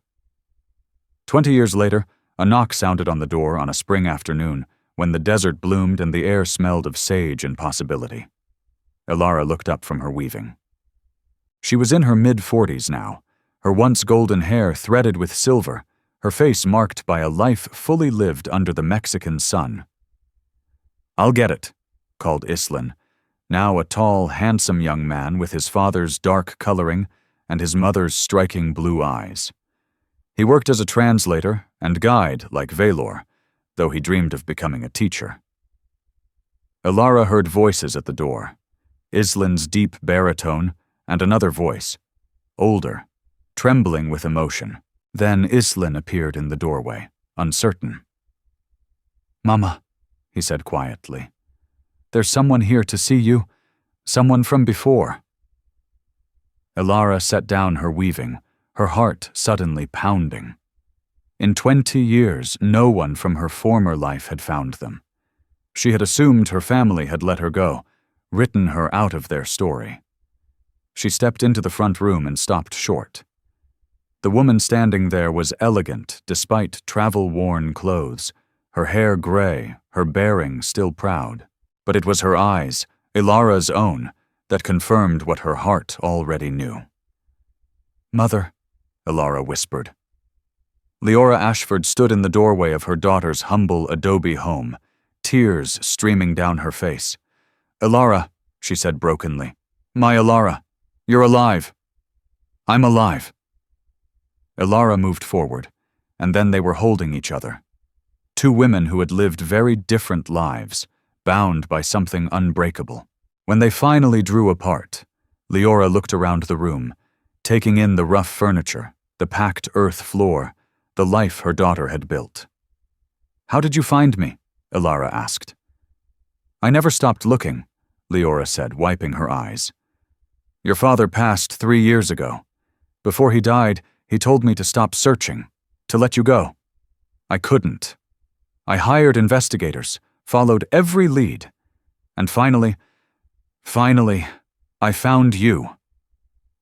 20 years later, a knock sounded on the door on a spring afternoon when the desert bloomed and the air smelled of sage and possibility. Elara looked up from her weaving. She was in her mid-40s now, her once golden hair threaded with silver, her face marked by a life fully lived under the Mexican sun. "I'll get it," called Islin, now a tall, handsome young man with his father's dark coloring and his mother's striking blue eyes. He worked as a translator and guide like Vaelor, though he dreamed of becoming a teacher. Elara heard voices at the door, Islin's deep baritone and another voice, older, trembling with emotion. Then Islin appeared in the doorway, uncertain. "Mama," he said quietly, "there's someone here to see you, someone from before." Elara set down her weaving, her heart suddenly pounding. In 20 years, no one from her former life had found them. She had assumed her family had let her go, written her out of their story. She stepped into the front room and stopped short. The woman standing there was elegant despite travel-worn clothes, her hair gray, her bearing still proud. But it was her eyes, Elara's own, that confirmed what her heart already knew. "Mother," Elara whispered. Leora Ashford stood in the doorway of her daughter's humble adobe home, tears streaming down her face. "Elara," she said brokenly. "My Elara, you're alive. I'm alive." Elara moved forward, and then they were holding each other. Two women who had lived very different lives, bound by something unbreakable. When they finally drew apart, Leora looked around the room, taking in the rough furniture, the packed earth floor, the life her daughter had built. "How did you find me?" Elara asked. "I never stopped looking," Leora said, wiping her eyes. "Your father passed 3 years ago. Before he died, he told me to stop searching, to let you go. I couldn't. I hired investigators, followed every lead, and finally, I found you."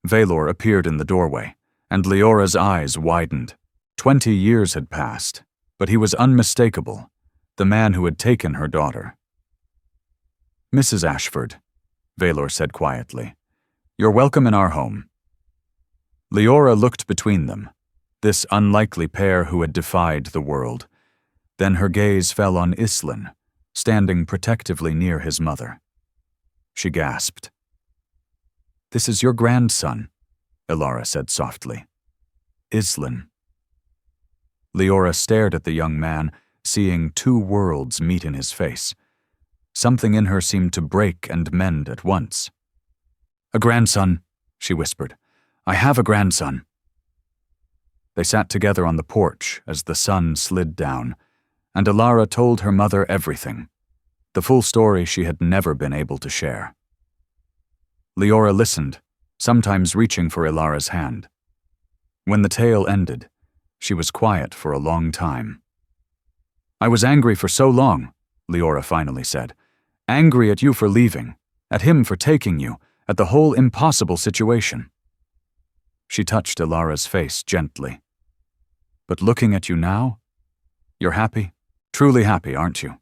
Vaelor appeared in the doorway, and Leora's eyes widened. 20 years had passed, but he was unmistakable, the man who had taken her daughter. "Mrs. Ashford," Vaelor said quietly, "you're welcome in our home." Leora looked between them, this unlikely pair who had defied the world. Then her gaze fell on Islin, standing protectively near his mother. She gasped. "This is your grandson," Elara said softly. "Islin." Leora stared at the young man, seeing two worlds meet in his face. Something in her seemed to break and mend at once. "A grandson," she whispered. "I have a grandson." They sat together on the porch as the sun slid down, and Elara told her mother everything, the full story she had never been able to share. Leora listened, sometimes reaching for Elara's hand. When the tale ended, she was quiet for a long time. "I was angry for so long," Leora finally said. "Angry at you for leaving, at him for taking you, at the whole impossible situation." She touched Elara's face gently. "But looking at you now, you're happy? Truly happy, aren't you?"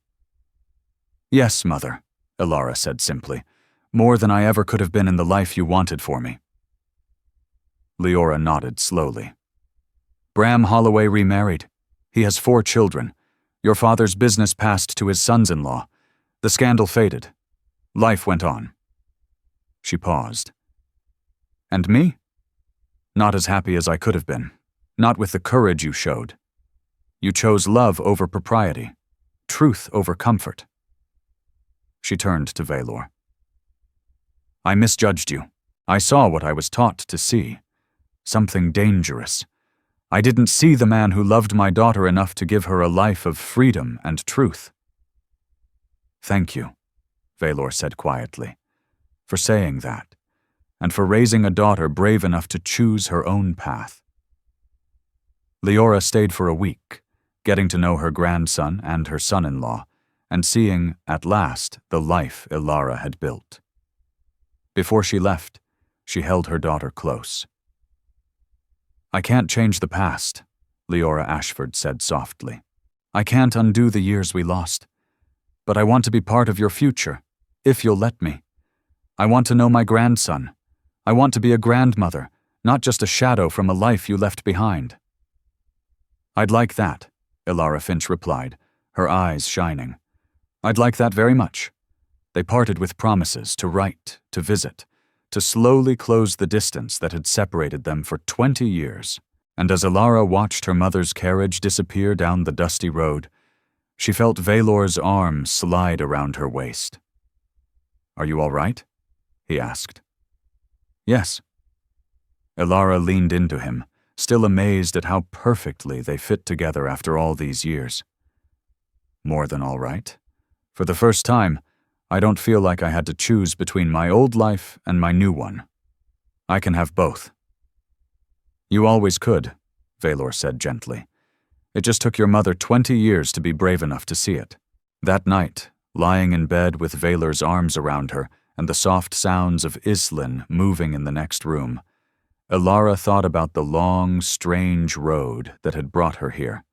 "Yes, Mother," Elara said simply. "More than I ever could have been in the life you wanted for me." Leora nodded slowly. "Bram Holloway remarried. He has 4 children. Your father's business passed to his sons-in-law. The scandal faded. Life went on." She paused. "And me? Not as happy as I could have been. Not with the courage you showed. You chose love over propriety, truth over comfort." She turned to Vaelor. "I misjudged you. I saw what I was taught to see. Something dangerous. I didn't see the man who loved my daughter enough to give her a life of freedom and truth." "Thank you," Vaelor said quietly, "for saying that, and for raising a daughter brave enough to choose her own path." Leora stayed for a week, getting to know her grandson and her son-in-law, and seeing, at last, the life Elara had built. Before she left, she held her daughter close. "I can't change the past," Leora Ashford said softly. "I can't undo the years we lost. But I want to be part of your future, if you'll let me. I want to know my grandson. I want to be a grandmother, not just a shadow from a life you left behind." "I'd like that," Elara Finch replied, her eyes shining. "I'd like that very much." They parted with promises to write, to visit, to slowly close the distance that had separated them for 20 years. And as Elara watched her mother's carriage disappear down the dusty road, she felt Vaelor's arm slide around her waist. "Are you all right?" he asked. "Yes." Elara leaned into him, still amazed at how perfectly they fit together after all these years. "More than all right. For the first time, I don't feel like I had to choose between my old life and my new one. I can have both." "You always could," Vaelor said gently. "It just took your mother 20 years to be brave enough to see it." That night, lying in bed with Vaelor's arms around her and the soft sounds of Islin moving in the next room, Elara thought about the long, strange road that had brought her here.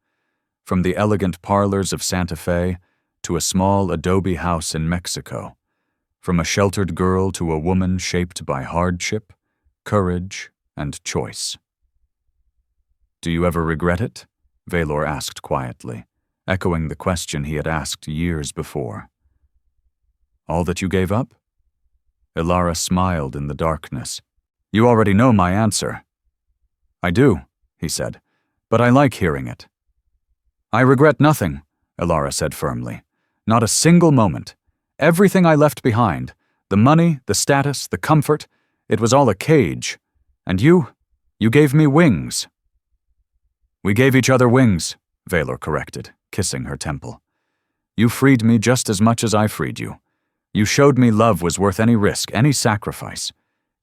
From the elegant parlors of Santa Fe to a small adobe house in Mexico. From a sheltered girl to a woman shaped by hardship, courage, and choice. "Do you ever regret it?" Vaelor asked quietly, echoing the question he had asked years before. "All that you gave up?" Elara smiled in the darkness. "You already know my answer." "I do," he said, "but I like hearing it." "I regret nothing," Elara said firmly. "Not a single moment. Everything I left behind, the money, the status, the comfort, it was all a cage. And you gave me wings." "We gave each other wings," Vaelor corrected, kissing her temple. "You freed me just as much as I freed you. You showed me love was worth any risk, any sacrifice.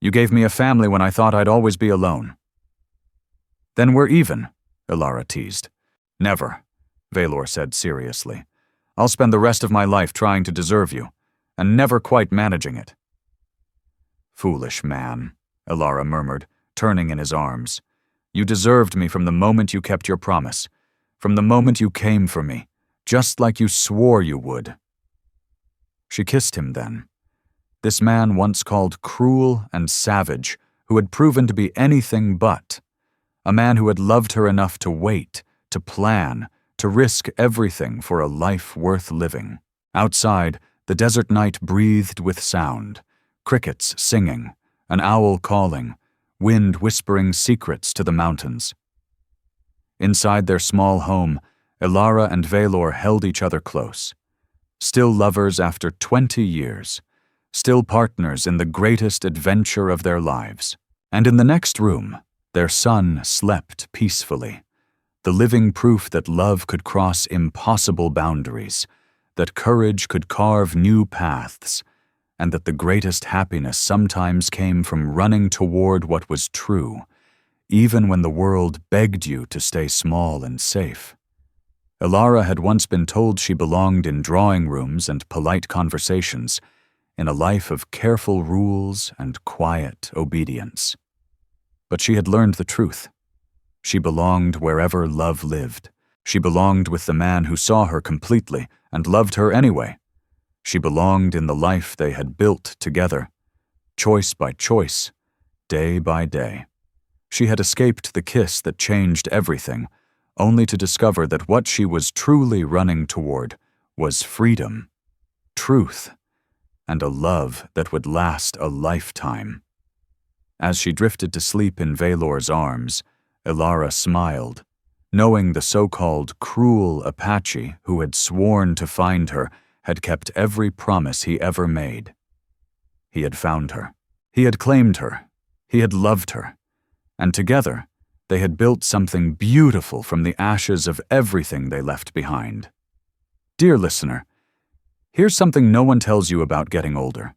You gave me a family when I thought I'd always be alone." "Then we're even," Elara teased. "Never," Vaelor said seriously. "I'll spend the rest of my life trying to deserve you, and never quite managing it." "Foolish man," Elara murmured, turning in his arms. "You deserved me from the moment you kept your promise, from the moment you came for me, just like you swore you would." She kissed him then. This man once called cruel and savage, who had proven to be anything but. A man who had loved her enough to wait, to plan, to risk everything for a life worth living. Outside, the desert night breathed with sound, crickets singing, an owl calling, wind whispering secrets to the mountains. Inside their small home, Elara and Vaelor held each other close. Still lovers after 20 years, still partners in the greatest adventure of their lives. And in the next room, their son slept peacefully, the living proof that love could cross impossible boundaries, that courage could carve new paths, and that the greatest happiness sometimes came from running toward what was true, even when the world begged you to stay small and safe. Elara had once been told she belonged in drawing rooms and polite conversations, in a life of careful rules and quiet obedience. But she had learned the truth. She belonged wherever love lived. She belonged with the man who saw her completely and loved her anyway. She belonged in the life they had built together, choice by choice, day by day. She had escaped the kiss that changed everything, only to discover that what she was truly running toward was freedom, truth, and a love that would last a lifetime. As she drifted to sleep in Vaelor's arms, Elara smiled, knowing the so-called cruel Apache who had sworn to find her had kept every promise he ever made. He had found her. He had claimed her. He had loved her. And together, they had built something beautiful from the ashes of everything they left behind. Dear listener, here's something no one tells you about getting older.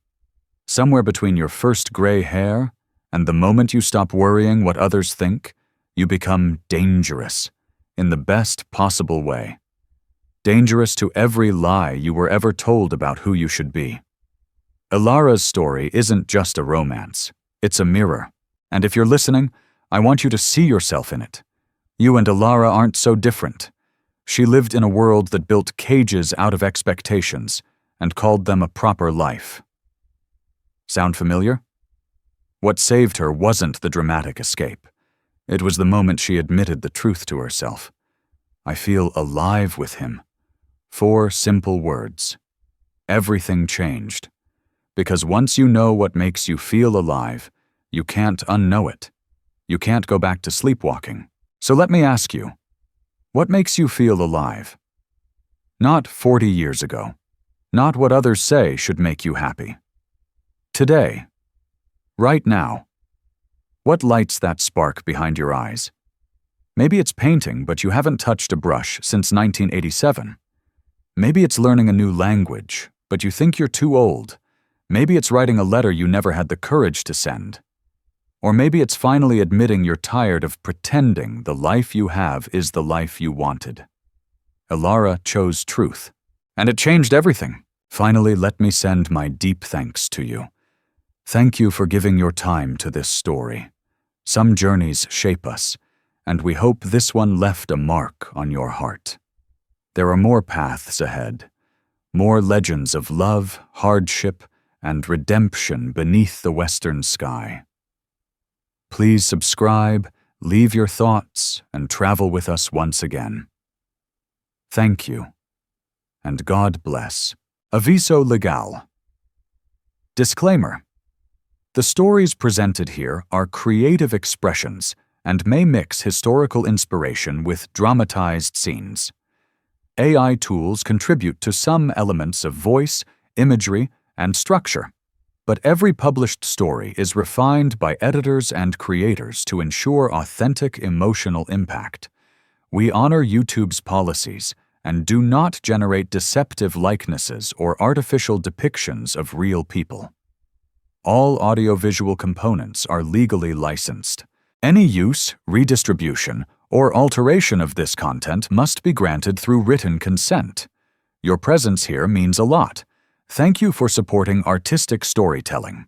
Somewhere between your first gray hair and the moment you stop worrying what others think, you become dangerous, in the best possible way. Dangerous to every lie you were ever told about who you should be. Elara's story isn't just a romance, it's a mirror. And if you're listening, I want you to see yourself in it. You and Elara aren't so different. She lived in a world that built cages out of expectations and called them a proper life. Sound familiar? What saved her wasn't the dramatic escape. It was the moment she admitted the truth to herself. I feel alive with him. 4 simple words. Everything changed. Because once you know what makes you feel alive, you can't unknow it. You can't go back to sleepwalking. So let me ask you, what makes you feel alive? Not 40 years ago. Not what others say should make you happy. Today. Right now. What lights that spark behind your eyes? Maybe it's painting, but you haven't touched a brush since 1987. Maybe it's learning a new language, but you think you're too old. Maybe it's writing a letter you never had the courage to send. Or maybe it's finally admitting you're tired of pretending the life you have is the life you wanted. Elara chose truth, and it changed everything. Finally, let me send my deep thanks to you. Thank you for giving your time to this story. Some journeys shape us, and we hope this one left a mark on your heart. There are more paths ahead, more legends of love, hardship, and redemption beneath the western sky. Please subscribe, leave your thoughts, and travel with us once again. Thank you, and God bless. Aviso legal. Disclaimer. The stories presented here are creative expressions and may mix historical inspiration with dramatized scenes. AI tools contribute to some elements of voice, imagery, and structure, but every published story is refined by editors and creators to ensure authentic emotional impact. We honor YouTube's policies and do not generate deceptive likenesses or artificial depictions of real people. All audiovisual components are legally licensed. Any use, redistribution, or alteration of this content must be granted through written consent. Your presence here means a lot. Thank you for supporting artistic storytelling.